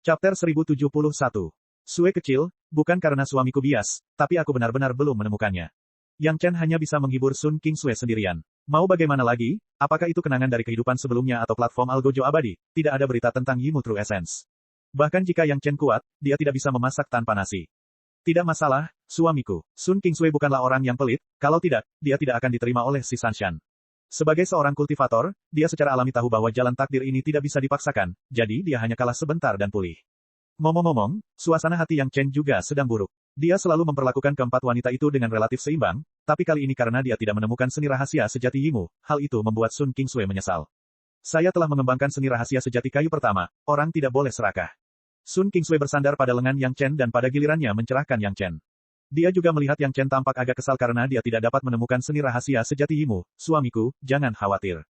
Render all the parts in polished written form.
Chapter 1071. Sue kecil, bukan karena suamiku bias, tapi aku benar-benar belum menemukannya. Yang Chen hanya bisa menghibur Sun King Sue sendirian. Mau bagaimana lagi? Apakah itu kenangan dari kehidupan sebelumnya atau platform Algojo abadi? Tidak ada berita tentang Yimu True Essence. Bahkan jika Yang Chen kuat, dia tidak bisa memasak tanpa nasi. Tidak masalah, suamiku. Sun King Sue bukanlah orang yang pelit, kalau tidak, dia tidak akan diterima oleh si Sanshan. Sebagai seorang kultivator, dia secara alami tahu bahwa jalan takdir ini tidak bisa dipaksakan, jadi dia hanya kalah sebentar dan pulih. Ngomong-ngomong, suasana hati Yang Chen juga sedang buruk. Dia selalu memperlakukan keempat wanita itu dengan relatif seimbang, tapi kali ini karena dia tidak menemukan seni rahasia sejati Yimu, hal itu membuat Sun King Sue menyesal. Saya telah mengembangkan seni rahasia sejati kayu pertama, orang tidak boleh serakah. Sun King Sue bersandar pada lengan Yang Chen dan pada gilirannya mencerahkan Yang Chen. Dia juga melihat Yang Chen tampak agak kesal karena dia tidak dapat menemukan seni rahasia sejati Yimu. Suamiku, jangan khawatir.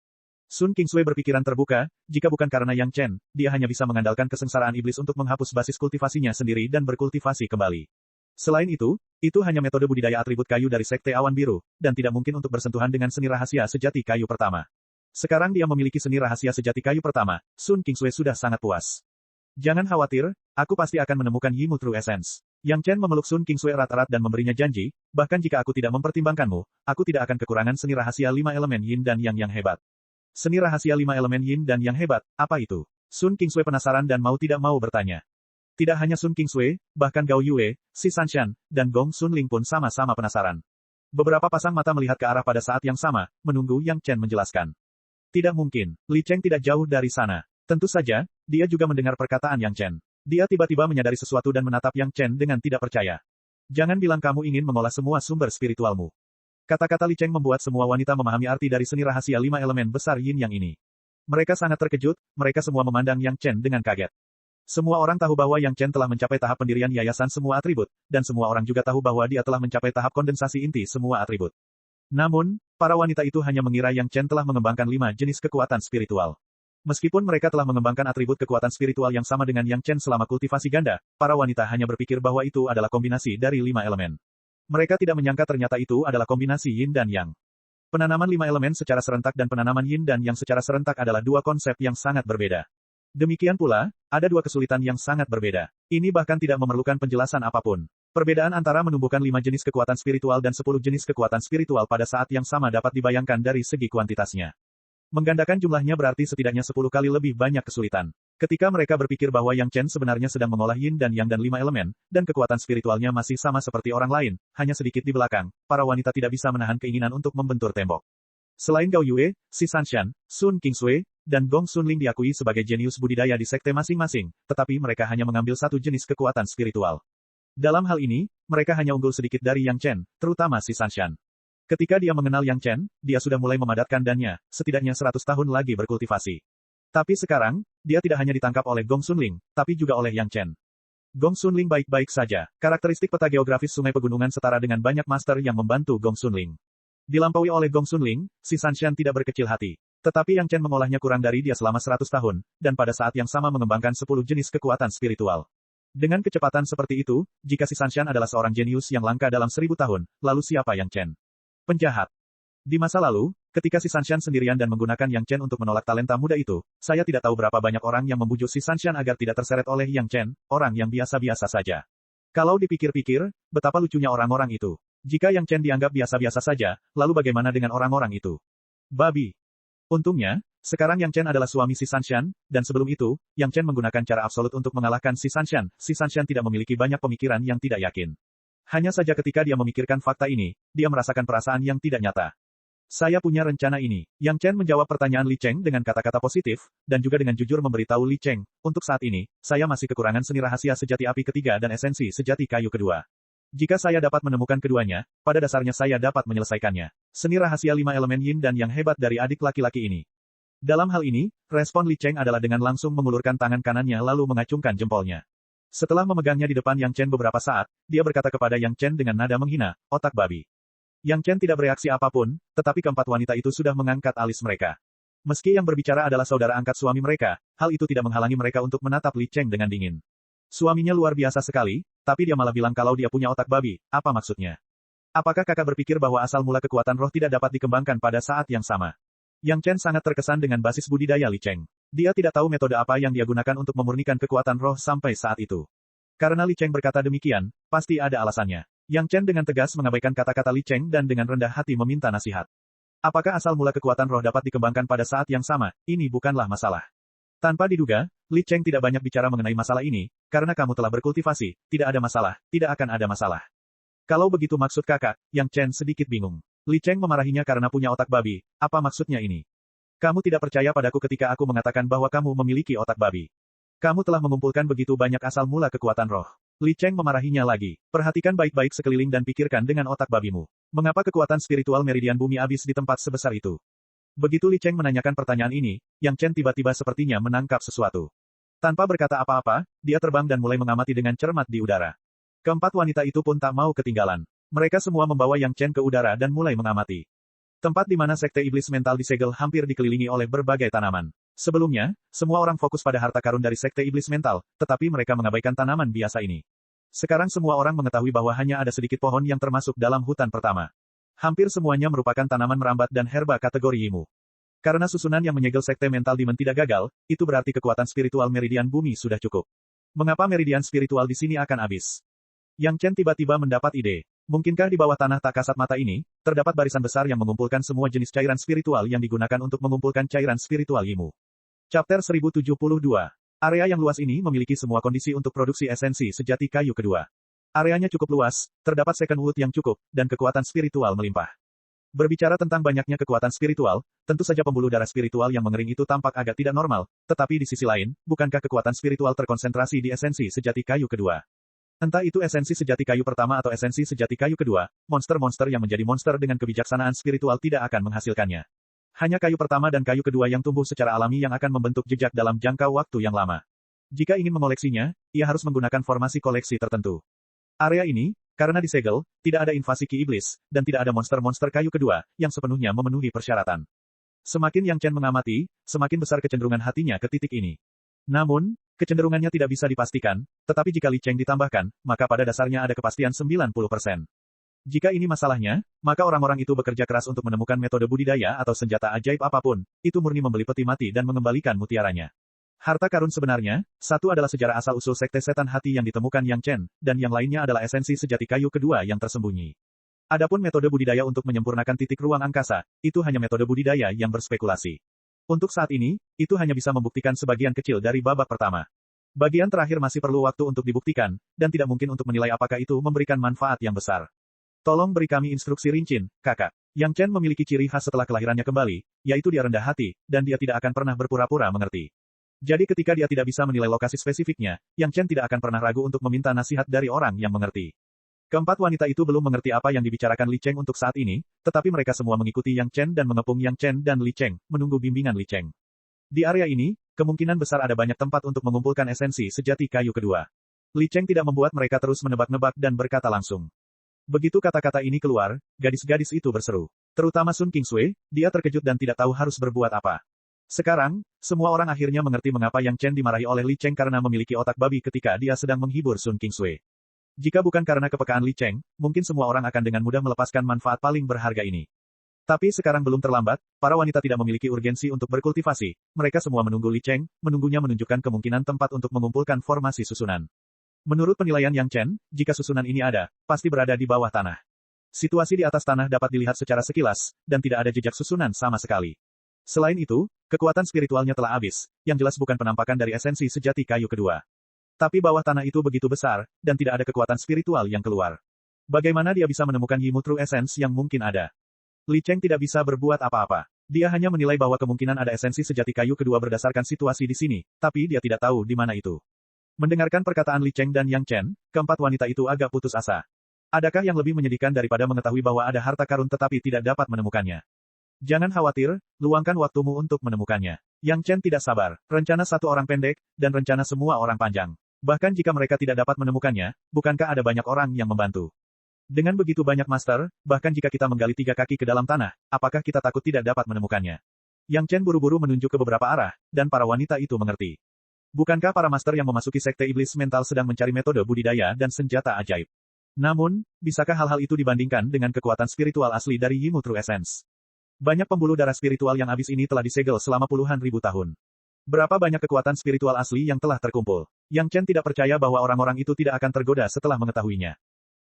Sun King Sue berpikiran terbuka, jika bukan karena Yang Chen, dia hanya bisa mengandalkan kesengsaraan iblis untuk menghapus basis kultivasinya sendiri dan berkultivasi kembali. Selain itu hanya metode budidaya atribut kayu dari Sekte Awan Biru, dan tidak mungkin untuk bersentuhan dengan seni rahasia sejati kayu pertama. Sekarang dia memiliki seni rahasia sejati kayu pertama, Sun King Sue sudah sangat puas. Jangan khawatir, aku pasti akan menemukan Yimu True Essence. Yang Chen memeluk Sun King Sue erat-erat dan memberinya janji, bahkan jika aku tidak mempertimbangkanmu, aku tidak akan kekurangan seni rahasia 5 elemen Yin dan Yang hebat. Seni rahasia 5 elemen Yin dan Yang hebat, apa itu? Sun King Sue penasaran dan mau tidak mau bertanya. Tidak hanya Sun King Sue, bahkan Gao Yue, si Sanshan, dan Gong Sun Ling pun sama-sama penasaran. Beberapa pasang mata melihat ke arah pada saat yang sama, menunggu Yang Chen menjelaskan. Tidak mungkin, Li Cheng tidak jauh dari sana. Tentu saja, dia juga mendengar perkataan Yang Chen. Dia tiba-tiba menyadari sesuatu dan menatap Yang Chen dengan tidak percaya. Jangan bilang kamu ingin mengolah semua sumber spiritualmu. Kata-kata Li Cheng membuat semua wanita memahami arti dari seni rahasia 5 elemen besar Yin Yang ini. Mereka sangat terkejut, mereka semua memandang Yang Chen dengan kaget. Semua orang tahu bahwa Yang Chen telah mencapai tahap pendirian yayasan semua atribut, dan semua orang juga tahu bahwa dia telah mencapai tahap kondensasi inti semua atribut. Namun, para wanita itu hanya mengira Yang Chen telah mengembangkan 5 jenis kekuatan spiritual. Meskipun mereka telah mengembangkan atribut kekuatan spiritual yang sama dengan Yang Chen selama kultivasi ganda, para wanita hanya berpikir bahwa itu adalah kombinasi dari 5 elemen. Mereka tidak menyangka ternyata itu adalah kombinasi Yin dan Yang. Penanaman 5 elemen secara serentak dan penanaman Yin dan Yang secara serentak adalah dua konsep yang sangat berbeda. Demikian pula, ada dua kesulitan yang sangat berbeda. Ini bahkan tidak memerlukan penjelasan apapun. Perbedaan antara menumbuhkan 5 jenis kekuatan spiritual dan 10 jenis kekuatan spiritual pada saat yang sama dapat dibayangkan dari segi kuantitasnya. Menggandakan jumlahnya berarti setidaknya 10 kali lebih banyak kesulitan. Ketika mereka berpikir bahwa Yang Chen sebenarnya sedang mengolah Yin dan Yang dan 5 elemen, dan kekuatan spiritualnya masih sama seperti orang lain, hanya sedikit di belakang, para wanita tidak bisa menahan keinginan untuk membentur tembok. Selain Gao Yue, si Sanshan, Sun King Sue, dan Gong Sun Ling diakui sebagai jenius budidaya di sekte masing-masing, tetapi mereka hanya mengambil satu jenis kekuatan spiritual. Dalam hal ini, mereka hanya unggul sedikit dari Yang Chen, terutama si Sanshan. Ketika dia mengenal Yang Chen, dia sudah mulai memadatkan dannya, setidaknya 100 tahun lagi berkultivasi. Tapi sekarang, dia tidak hanya ditangkap oleh Gong Sun Ling, tapi juga oleh Yang Chen. Gong Sun Ling baik-baik saja. Karakteristik peta geografis sungai pegunungan setara dengan banyak master yang membantu Gong Sun Ling. Dilampaui oleh Gong Sun Ling, si Sanshan tidak berkecil hati. Tetapi Yang Chen mengolahnya kurang dari dia selama 100 tahun, dan pada saat yang sama mengembangkan 10 jenis kekuatan spiritual. Dengan kecepatan seperti itu, jika si Sanshan adalah seorang jenius yang langka dalam 1000 tahun, lalu siapa Yang Chen? Penjahat. Di masa lalu, ketika si Sanshan sendirian dan menggunakan Yang Chen untuk menolak talenta muda itu, saya tidak tahu berapa banyak orang yang membujuk si Sanshan agar tidak terseret oleh Yang Chen, orang yang biasa-biasa saja. Kalau dipikir-pikir, betapa lucunya orang-orang itu. Jika Yang Chen dianggap biasa-biasa saja, lalu bagaimana dengan orang-orang itu? Babi. Untungnya, sekarang Yang Chen adalah suami si Sanshan, dan sebelum itu, Yang Chen menggunakan cara absolut untuk mengalahkan si Sanshan. Si Sanshan tidak memiliki banyak pemikiran yang tidak yakin. Hanya saja ketika dia memikirkan fakta ini, dia merasakan perasaan yang tidak nyata. Saya punya rencana ini. Yang Chen menjawab pertanyaan Li Cheng dengan kata-kata positif, dan juga dengan jujur memberitahu Li Cheng, untuk saat ini, saya masih kekurangan seni rahasia sejati api ketiga dan esensi sejati kayu kedua. Jika saya dapat menemukan keduanya, pada dasarnya saya dapat menyelesaikannya. Seni rahasia 5 elemen Yin dan Yang hebat dari adik laki-laki ini. Dalam hal ini, respon Li Cheng adalah dengan langsung mengulurkan tangan kanannya lalu mengacungkan jempolnya. Setelah memegangnya di depan Yang Chen beberapa saat, dia berkata kepada Yang Chen dengan nada menghina, otak babi. Yang Chen tidak bereaksi apapun, tetapi keempat wanita itu sudah mengangkat alis mereka. Meski yang berbicara adalah saudara angkat suami mereka, hal itu tidak menghalangi mereka untuk menatap Li Cheng dengan dingin. Suaminya luar biasa sekali, tapi dia malah bilang kalau dia punya otak babi, apa maksudnya? Apakah kakak berpikir bahwa asal mula kekuatan roh tidak dapat dikembangkan pada saat yang sama? Yang Chen sangat terkesan dengan basis budidaya Li Cheng. Dia tidak tahu metode apa yang dia gunakan untuk memurnikan kekuatan roh sampai saat itu. Karena Li Cheng berkata demikian, pasti ada alasannya. Yang Chen dengan tegas mengabaikan kata-kata Li Cheng dan dengan rendah hati meminta nasihat. Apakah asal mula kekuatan roh dapat dikembangkan pada saat yang sama? Ini bukanlah masalah. Tanpa diduga, Li Cheng tidak banyak bicara mengenai masalah ini, karena kamu telah berkultivasi, tidak ada masalah, tidak akan ada masalah. Kalau begitu maksud kakak, Yang Chen sedikit bingung. Li Cheng memarahinya karena punya otak babi, apa maksudnya ini? Kamu tidak percaya padaku ketika aku mengatakan bahwa kamu memiliki otak babi. Kamu telah mengumpulkan begitu banyak asal mula kekuatan roh. Li Cheng memarahinya lagi. Perhatikan baik-baik sekeliling dan pikirkan dengan otak babimu. Mengapa kekuatan spiritual meridian bumi habis di tempat sebesar itu? Begitu Li Cheng menanyakan pertanyaan ini, Yang Chen tiba-tiba sepertinya menangkap sesuatu. Tanpa berkata apa-apa, dia terbang dan mulai mengamati dengan cermat di udara. Keempat wanita itu pun tak mau ketinggalan. Mereka semua membawa Yang Chen ke udara dan mulai mengamati. Tempat di mana sekte iblis mental disegel hampir dikelilingi oleh berbagai tanaman. Sebelumnya, semua orang fokus pada harta karun dari sekte iblis mental, tetapi mereka mengabaikan tanaman biasa ini. Sekarang semua orang mengetahui bahwa hanya ada sedikit pohon yang termasuk dalam hutan pertama. Hampir semuanya merupakan tanaman merambat dan herba kategori Yimu. Karena susunan yang menyegel sekte mental Demon tidak gagal, itu berarti kekuatan spiritual meridian bumi sudah cukup. Mengapa meridian spiritual di sini akan habis? Yang Chen tiba-tiba mendapat ide. Mungkinkah di bawah tanah tak kasat mata ini, terdapat barisan besar yang mengumpulkan semua jenis cairan spiritual yang digunakan untuk mengumpulkan cairan spiritual Yimu. Chapter 1072. Area yang luas ini memiliki semua kondisi untuk produksi esensi sejati kayu kedua. Areanya cukup luas, terdapat second wood yang cukup, dan kekuatan spiritual melimpah. Berbicara tentang banyaknya kekuatan spiritual, tentu saja pembuluh darah spiritual yang mengering itu tampak agak tidak normal, tetapi di sisi lain, bukankah kekuatan spiritual terkonsentrasi di esensi sejati kayu kedua? Entah itu esensi sejati kayu pertama atau esensi sejati kayu kedua, monster-monster yang menjadi monster dengan kebijaksanaan spiritual tidak akan menghasilkannya. Hanya kayu pertama dan kayu kedua yang tumbuh secara alami yang akan membentuk jejak dalam jangka waktu yang lama. Jika ingin mengoleksinya, ia harus menggunakan formasi koleksi tertentu. Area ini, karena disegel, tidak ada invasi ki iblis, dan tidak ada monster-monster kayu kedua, yang sepenuhnya memenuhi persyaratan. Semakin Yang Chen mengamati, semakin besar kecenderungan hatinya ke titik ini. Namun, kecenderungannya tidak bisa dipastikan, tetapi jika Li Cheng ditambahkan, maka pada dasarnya ada kepastian 90%. Jika ini masalahnya, maka orang-orang itu bekerja keras untuk menemukan metode budidaya atau senjata ajaib apapun, itu murni membeli peti mati dan mengembalikan mutiaranya. Harta karun sebenarnya, satu adalah sejarah asal-usul sekte setan hati yang ditemukan Yang Chen, dan yang lainnya adalah esensi sejati kayu kedua yang tersembunyi. Adapun metode budidaya untuk menyempurnakan titik ruang angkasa, itu hanya metode budidaya yang berspekulasi. Untuk saat ini, itu hanya bisa membuktikan sebagian kecil dari babak pertama. Bagian terakhir masih perlu waktu untuk dibuktikan, dan tidak mungkin untuk menilai apakah itu memberikan manfaat yang besar. Tolong beri kami instruksi rinci, kakak. Yang Chen memiliki ciri khas setelah kelahirannya kembali, yaitu dia rendah hati, dan dia tidak akan pernah berpura-pura mengerti. Jadi ketika dia tidak bisa menilai lokasi spesifiknya, Yang Chen tidak akan pernah ragu untuk meminta nasihat dari orang yang mengerti. Keempat wanita itu belum mengerti apa yang dibicarakan Li Cheng untuk saat ini, tetapi mereka semua mengikuti Yang Chen dan mengepung Yang Chen dan Li Cheng, menunggu bimbingan Li Cheng. Di area ini, kemungkinan besar ada banyak tempat untuk mengumpulkan esensi sejati kayu kedua. Li Cheng tidak membuat mereka terus menebak-nebak dan berkata langsung. Begitu kata-kata ini keluar, gadis-gadis itu berseru. Terutama Sun Kingsui, dia terkejut dan tidak tahu harus berbuat apa. Sekarang, semua orang akhirnya mengerti mengapa Yang Chen dimarahi oleh Li Cheng karena memiliki otak babi ketika dia sedang menghibur Sun Kingsui. Jika bukan karena kepekaan Li Cheng, mungkin semua orang akan dengan mudah melepaskan manfaat paling berharga ini. Tapi sekarang belum terlambat, para wanita tidak memiliki urgensi untuk berkultivasi, mereka semua menunggu Li Cheng, menunggunya menunjukkan kemungkinan tempat untuk mengumpulkan formasi susunan. Menurut penilaian Yang Chen, jika susunan ini ada, pasti berada di bawah tanah. Situasi di atas tanah dapat dilihat secara sekilas, dan tidak ada jejak susunan sama sekali. Selain itu, kekuatan spiritualnya telah habis, yang jelas bukan penampakan dari esensi sejati kayu kedua. Tapi bawah tanah itu begitu besar, dan tidak ada kekuatan spiritual yang keluar. Bagaimana dia bisa menemukan Yimu True Essence yang mungkin ada? Li Cheng tidak bisa berbuat apa-apa. Dia hanya menilai bahwa kemungkinan ada esensi sejati kayu kedua berdasarkan situasi di sini, tapi dia tidak tahu di mana itu. Mendengarkan perkataan Li Cheng dan Yang Chen, keempat wanita itu agak putus asa. Adakah yang lebih menyedihkan daripada mengetahui bahwa ada harta karun tetapi tidak dapat menemukannya? Jangan khawatir, luangkan waktumu untuk menemukannya. Yang Chen tidak sabar. Rencana satu orang pendek, dan rencana semua orang panjang. Bahkan jika mereka tidak dapat menemukannya, bukankah ada banyak orang yang membantu? Dengan begitu banyak master, bahkan jika kita menggali 3 kaki ke dalam tanah, apakah kita takut tidak dapat menemukannya? Yang Chen buru-buru menunjuk ke beberapa arah, dan para wanita itu mengerti. Bukankah para master yang memasuki sekte iblis mental sedang mencari metode budidaya dan senjata ajaib? Namun, bisakah hal-hal itu dibandingkan dengan kekuatan spiritual asli dari Yimu True Essence? Banyak pembuluh darah spiritual yang habis ini telah disegel selama puluhan ribu tahun. Berapa banyak kekuatan spiritual asli yang telah terkumpul. Yang Chen tidak percaya bahwa orang-orang itu tidak akan tergoda setelah mengetahuinya.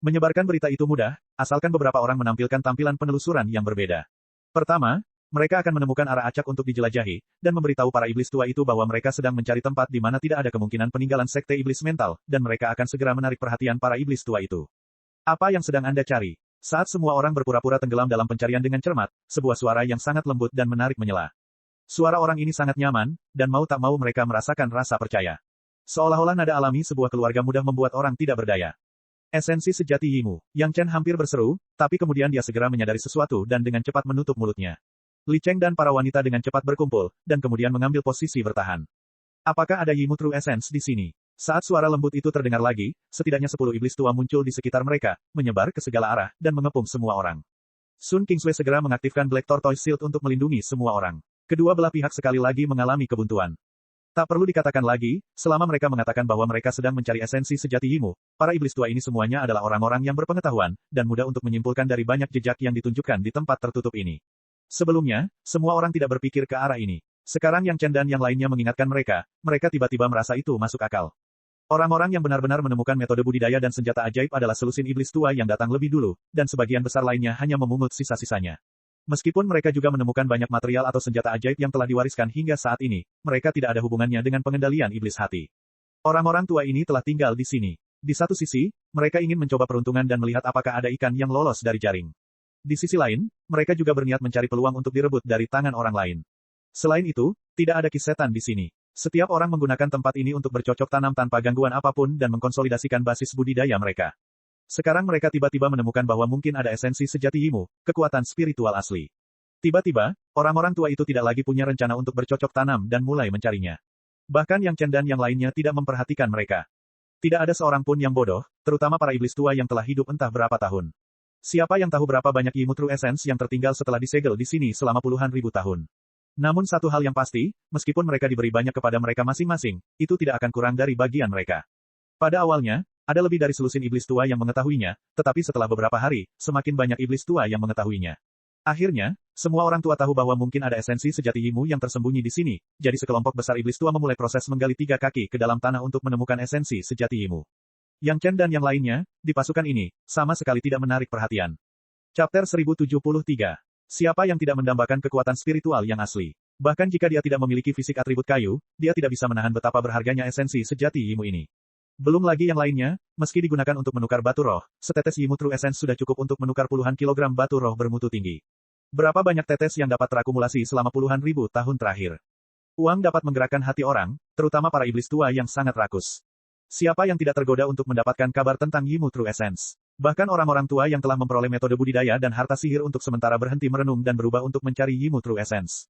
Menyebarkan berita itu mudah, asalkan beberapa orang menampilkan tampilan penelusuran yang berbeda. Pertama, mereka akan menemukan arah acak untuk dijelajahi, dan memberitahu para iblis tua itu bahwa mereka sedang mencari tempat di mana tidak ada kemungkinan peninggalan sekte iblis mental, dan mereka akan segera menarik perhatian para iblis tua itu. Apa yang sedang Anda cari? Saat semua orang berpura-pura tenggelam dalam pencarian dengan cermat, sebuah suara yang sangat lembut dan menarik menyela. Suara orang ini sangat nyaman, dan mau tak mau mereka merasakan rasa percaya. Seolah-olah nada alami sebuah keluarga mudah membuat orang tidak berdaya. Esensi sejati Yimu. Yang Chen hampir berseru, tapi kemudian dia segera menyadari sesuatu dan dengan cepat menutup mulutnya. Li Cheng dan para wanita dengan cepat berkumpul, dan kemudian mengambil posisi bertahan. Apakah ada Yimu True Essence di sini? Saat suara lembut itu terdengar lagi, setidaknya 10 iblis tua muncul di sekitar mereka, menyebar ke segala arah, dan mengepung semua orang. Sun Qingsui segera mengaktifkan Black Tortoise Shield untuk melindungi semua orang. Kedua belah pihak sekali lagi mengalami kebuntuan. Tak perlu dikatakan lagi, selama mereka mengatakan bahwa mereka sedang mencari esensi sejati Yimu, para iblis tua ini semuanya adalah orang-orang yang berpengetahuan, dan mudah untuk menyimpulkan dari banyak jejak yang ditunjukkan di tempat tertutup ini. Sebelumnya, semua orang tidak berpikir ke arah ini. Sekarang Yang Chen dan yang lainnya mengingatkan mereka tiba-tiba merasa itu masuk akal. Orang-orang yang benar-benar menemukan metode budidaya dan senjata ajaib adalah selusin iblis tua yang datang lebih dulu, dan sebagian besar lainnya hanya memungut sisa-sisanya. Meskipun mereka juga menemukan banyak material atau senjata ajaib yang telah diwariskan hingga saat ini, mereka tidak ada hubungannya dengan pengendalian iblis hati. Orang-orang tua ini telah tinggal di sini. Di satu sisi, mereka ingin mencoba peruntungan dan melihat apakah ada ikan yang lolos dari jaring. Di sisi lain, mereka juga berniat mencari peluang untuk direbut dari tangan orang lain. Selain itu, tidak ada kisetan di sini. Setiap orang menggunakan tempat ini untuk bercocok tanam tanpa gangguan apapun dan mengkonsolidasikan basis budidaya mereka. Sekarang mereka tiba-tiba menemukan bahwa mungkin ada esensi sejati Yimu, kekuatan spiritual asli. Tiba-tiba, orang-orang tua itu tidak lagi punya rencana untuk bercocok tanam dan mulai mencarinya. Bahkan Yang Chen dan yang lainnya tidak memperhatikan mereka. Tidak ada seorang pun yang bodoh, terutama para iblis tua yang telah hidup entah berapa tahun. Siapa yang tahu berapa banyak Yimu True Essence yang tertinggal setelah disegel di sini selama puluhan ribu tahun? Namun satu hal yang pasti, meskipun mereka diberi banyak kepada mereka masing-masing, itu tidak akan kurang dari bagian mereka. Pada awalnya, ada lebih dari selusin iblis tua yang mengetahuinya, tetapi setelah beberapa hari, semakin banyak iblis tua yang mengetahuinya. Akhirnya, semua orang tua tahu bahwa mungkin ada esensi sejati Yimu yang tersembunyi di sini, jadi sekelompok besar iblis tua memulai proses menggali 3 kaki ke dalam tanah untuk menemukan esensi sejati Yimu. Yang Chen dan yang lainnya, di pasukan ini, sama sekali tidak menarik perhatian. Chapter 1073. Siapa yang tidak mendambakan kekuatan spiritual yang asli? Bahkan jika dia tidak memiliki fisik atribut kayu, dia tidak bisa menahan betapa berharganya esensi sejati Yimu ini. Belum lagi yang lainnya, meski digunakan untuk menukar batu roh, setetes Yimu True Essence sudah cukup untuk menukar puluhan kilogram batu roh bermutu tinggi. Berapa banyak tetes yang dapat terakumulasi selama puluhan ribu tahun terakhir? Uang dapat menggerakkan hati orang, terutama para iblis tua yang sangat rakus. Siapa yang tidak tergoda untuk mendapatkan kabar tentang Yimu True Essence? Bahkan orang-orang tua yang telah memperoleh metode budidaya dan harta sihir untuk sementara berhenti merenung dan berubah untuk mencari Yimu True Essence.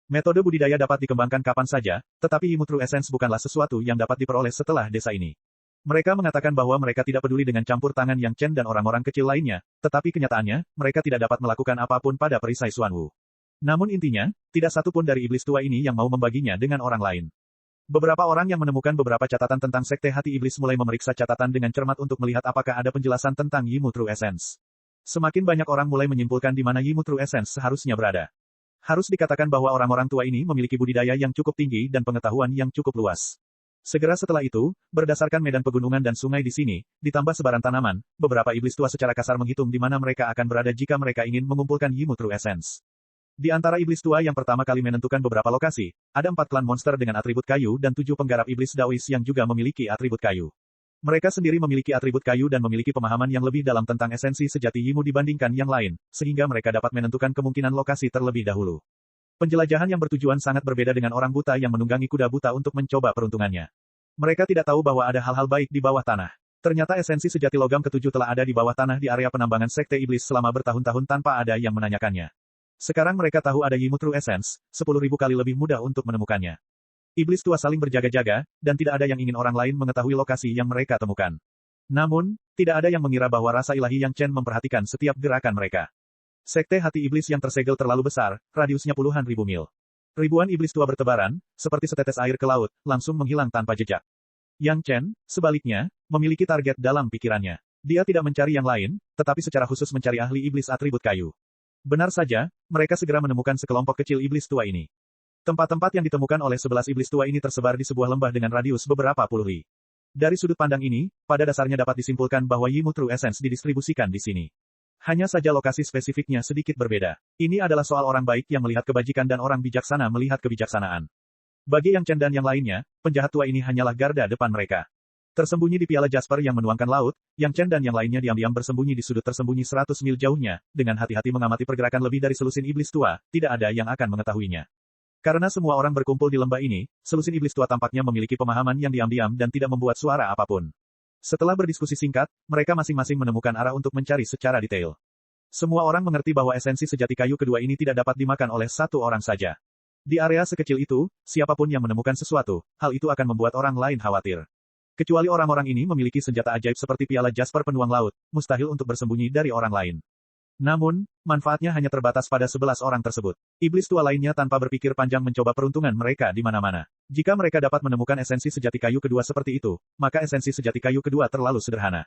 Metode budidaya dapat dikembangkan kapan saja, tetapi Yimu True Essence bukanlah sesuatu yang dapat diperoleh setelah desa ini. Mereka mengatakan bahwa mereka tidak peduli dengan campur tangan Yang Chen dan orang-orang kecil lainnya, tetapi kenyataannya, mereka tidak dapat melakukan apapun pada perisai Xuanwu. Namun intinya, tidak satu pun dari iblis tua ini yang mau membaginya dengan orang lain. Beberapa orang yang menemukan beberapa catatan tentang sekte hati iblis mulai memeriksa catatan dengan cermat untuk melihat apakah ada penjelasan tentang Yimu True Essence. Semakin banyak orang mulai menyimpulkan di mana Yimu True Essence seharusnya berada. Harus dikatakan bahwa orang-orang tua ini memiliki budidaya yang cukup tinggi dan pengetahuan yang cukup luas. Segera setelah itu, berdasarkan medan pegunungan dan sungai di sini, ditambah sebaran tanaman, beberapa iblis tua secara kasar menghitung di mana mereka akan berada jika mereka ingin mengumpulkan Yimu True Essence. Di antara iblis tua yang pertama kali menentukan beberapa lokasi, ada 4 klan monster dengan atribut kayu dan 7 penggarap iblis Daois yang juga memiliki atribut kayu. Mereka sendiri memiliki atribut kayu dan memiliki pemahaman yang lebih dalam tentang esensi sejati Yimu dibandingkan yang lain, sehingga mereka dapat menentukan kemungkinan lokasi terlebih dahulu. Penjelajahan yang bertujuan sangat berbeda dengan orang buta yang menunggangi kuda buta untuk mencoba peruntungannya. Mereka tidak tahu bahwa ada hal-hal baik di bawah tanah. Ternyata esensi sejati logam ketujuh telah ada di bawah tanah di area penambangan sekte iblis selama bertahun-tahun tanpa ada yang menanyakannya. Sekarang mereka tahu ada Yimu True Essence, 10.000 kali lebih mudah untuk menemukannya. Iblis tua saling berjaga-jaga, dan tidak ada yang ingin orang lain mengetahui lokasi yang mereka temukan. Namun, tidak ada yang mengira bahwa rasa ilahi Yang Chen memperhatikan setiap gerakan mereka. Sekte hati iblis yang tersegel terlalu besar, radiusnya puluhan ribu mil. Ribuan iblis tua bertebaran, seperti setetes air ke laut, langsung menghilang tanpa jejak. Yang Chen, sebaliknya, memiliki target dalam pikirannya. Dia tidak mencari yang lain, tetapi secara khusus mencari ahli iblis atribut kayu. Benar saja, mereka segera menemukan sekelompok kecil iblis tua ini. Tempat-tempat yang ditemukan oleh 11 iblis tua ini tersebar di sebuah lembah dengan radius beberapa puluh li. Dari sudut pandang ini, pada dasarnya dapat disimpulkan bahwa Yimu True Essence didistribusikan di sini. Hanya saja lokasi spesifiknya sedikit berbeda. Ini adalah soal orang baik yang melihat kebajikan dan orang bijaksana melihat kebijaksanaan. Bagi Yang Chen dan yang lainnya, penjahat tua ini hanyalah garda depan mereka. Tersembunyi di piala Jasper yang menuangkan laut, Yang Chen dan yang lainnya diam-diam bersembunyi di sudut tersembunyi 100 mil jauhnya, dengan hati-hati mengamati pergerakan lebih dari selusin iblis tua, tidak ada yang akan mengetahuinya. Karena semua orang berkumpul di lembah ini, selusin iblis tua tampaknya memiliki pemahaman yang diam-diam dan tidak membuat suara apapun. Setelah berdiskusi singkat, mereka masing-masing menemukan arah untuk mencari secara detail. Semua orang mengerti bahwa esensi sejati kayu kedua ini tidak dapat dimakan oleh satu orang saja. Di area sekecil itu, siapapun yang menemukan sesuatu, hal itu akan membuat orang lain khawatir. Kecuali orang-orang ini memiliki senjata ajaib seperti piala Jasper penuang laut, mustahil untuk bersembunyi dari orang lain. Namun, manfaatnya hanya terbatas pada 11 orang tersebut. Iblis tua lainnya tanpa berpikir panjang mencoba peruntungan mereka di mana-mana. Jika mereka dapat menemukan esensi sejati kayu kedua seperti itu, maka esensi sejati kayu kedua terlalu sederhana.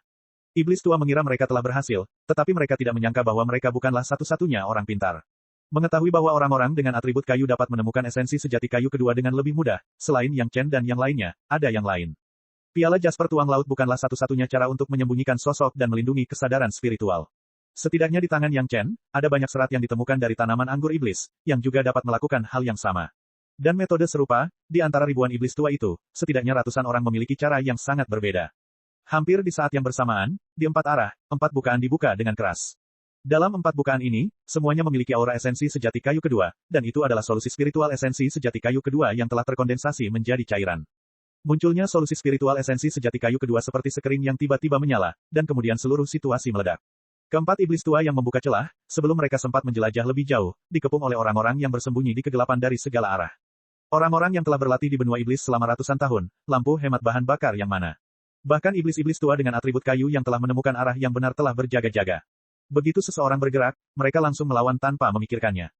Iblis tua mengira mereka telah berhasil, tetapi mereka tidak menyangka bahwa mereka bukanlah satu-satunya orang pintar. Mengetahui bahwa orang-orang dengan atribut kayu dapat menemukan esensi sejati kayu kedua dengan lebih mudah, selain Yang Chen dan yang lainnya, ada yang lain. Piala Jasper tuang laut bukanlah satu-satunya cara untuk menyembunyikan sosok dan melindungi kesadaran spiritual. Setidaknya di tangan Yang Chen, ada banyak serat yang ditemukan dari tanaman anggur iblis, yang juga dapat melakukan hal yang sama. Dan metode serupa, di antara ribuan iblis tua itu, setidaknya ratusan orang memiliki cara yang sangat berbeda. Hampir di saat yang bersamaan, di 4 arah, 4 bukaan dibuka dengan keras. Dalam 4 bukaan ini, semuanya memiliki aura esensi sejati kayu kedua, dan itu adalah solusi spiritual esensi sejati kayu kedua yang telah terkondensasi menjadi cairan. Munculnya solusi spiritual esensi sejati kayu kedua seperti sekering yang tiba-tiba menyala, dan kemudian seluruh situasi meledak. Keempat iblis tua yang membuka celah, sebelum mereka sempat menjelajah lebih jauh, dikepung oleh orang-orang yang bersembunyi di kegelapan dari segala arah. Orang-orang yang telah berlatih di benua iblis selama ratusan tahun, lampu hemat bahan bakar yang mana. Bahkan iblis-iblis tua dengan atribut kayu yang telah menemukan arah yang benar telah berjaga-jaga. Begitu seseorang bergerak, mereka langsung melawan tanpa memikirkannya.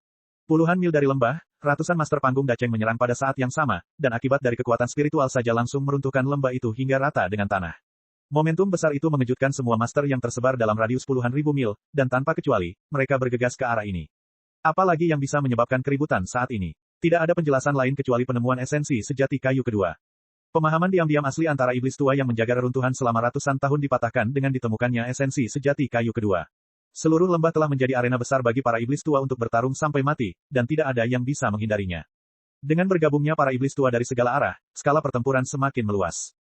Puluhan mil dari lembah, ratusan master panggung Dacheng menyerang pada saat yang sama, dan akibat dari kekuatan spiritual saja langsung meruntuhkan lembah itu hingga rata dengan tanah. Momentum besar itu mengejutkan semua master yang tersebar dalam radius puluhan ribu mil, dan tanpa kecuali, mereka bergegas ke arah ini. Apalagi yang bisa menyebabkan keributan saat ini? Tidak ada penjelasan lain kecuali penemuan esensi sejati kayu kedua. Pemahaman diam-diam asli antara iblis tua yang menjaga reruntuhan selama ratusan tahun dipatahkan dengan ditemukannya esensi sejati kayu kedua. Seluruh lembah telah menjadi arena besar bagi para iblis tua untuk bertarung sampai mati, dan tidak ada yang bisa menghindarinya. Dengan bergabungnya para iblis tua dari segala arah, skala pertempuran semakin meluas.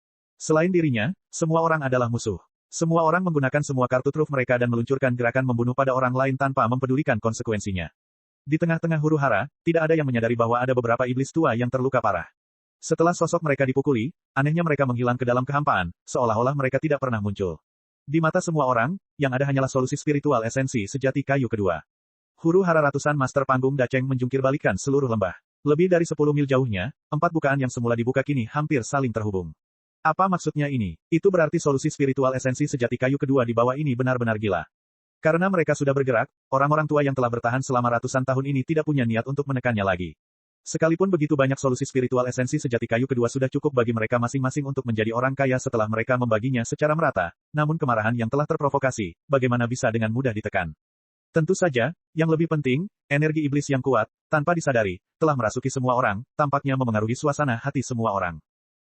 Selain dirinya, semua orang adalah musuh. Semua orang menggunakan semua kartu truf mereka dan meluncurkan gerakan membunuh pada orang lain tanpa mempedulikan konsekuensinya. Di tengah-tengah huru-hara, tidak ada yang menyadari bahwa ada beberapa iblis tua yang terluka parah. Setelah sosok mereka dipukuli, anehnya mereka menghilang ke dalam kehampaan, seolah-olah mereka tidak pernah muncul. Di mata semua orang, yang ada hanyalah solusi spiritual esensi sejati kayu kedua. Huru-hara ratusan master panggung Dacheng menjungkir balikan seluruh lembah. Lebih dari 10 mil jauhnya, 4 bukaan yang semula dibuka kini hampir saling terhubung. Apa maksudnya ini? Itu berarti solusi spiritual esensi sejati kayu kedua di bawah ini benar-benar gila. Karena mereka sudah bergerak, orang-orang tua yang telah bertahan selama ratusan tahun ini tidak punya niat untuk menekannya lagi. Sekalipun begitu banyak solusi spiritual esensi sejati kayu kedua sudah cukup bagi mereka masing-masing untuk menjadi orang kaya setelah mereka membaginya secara merata, namun kemarahan yang telah terprovokasi, bagaimana bisa dengan mudah ditekan? Tentu saja, yang lebih penting, energi iblis yang kuat, tanpa disadari, telah merasuki semua orang, tampaknya memengaruhi suasana hati semua orang.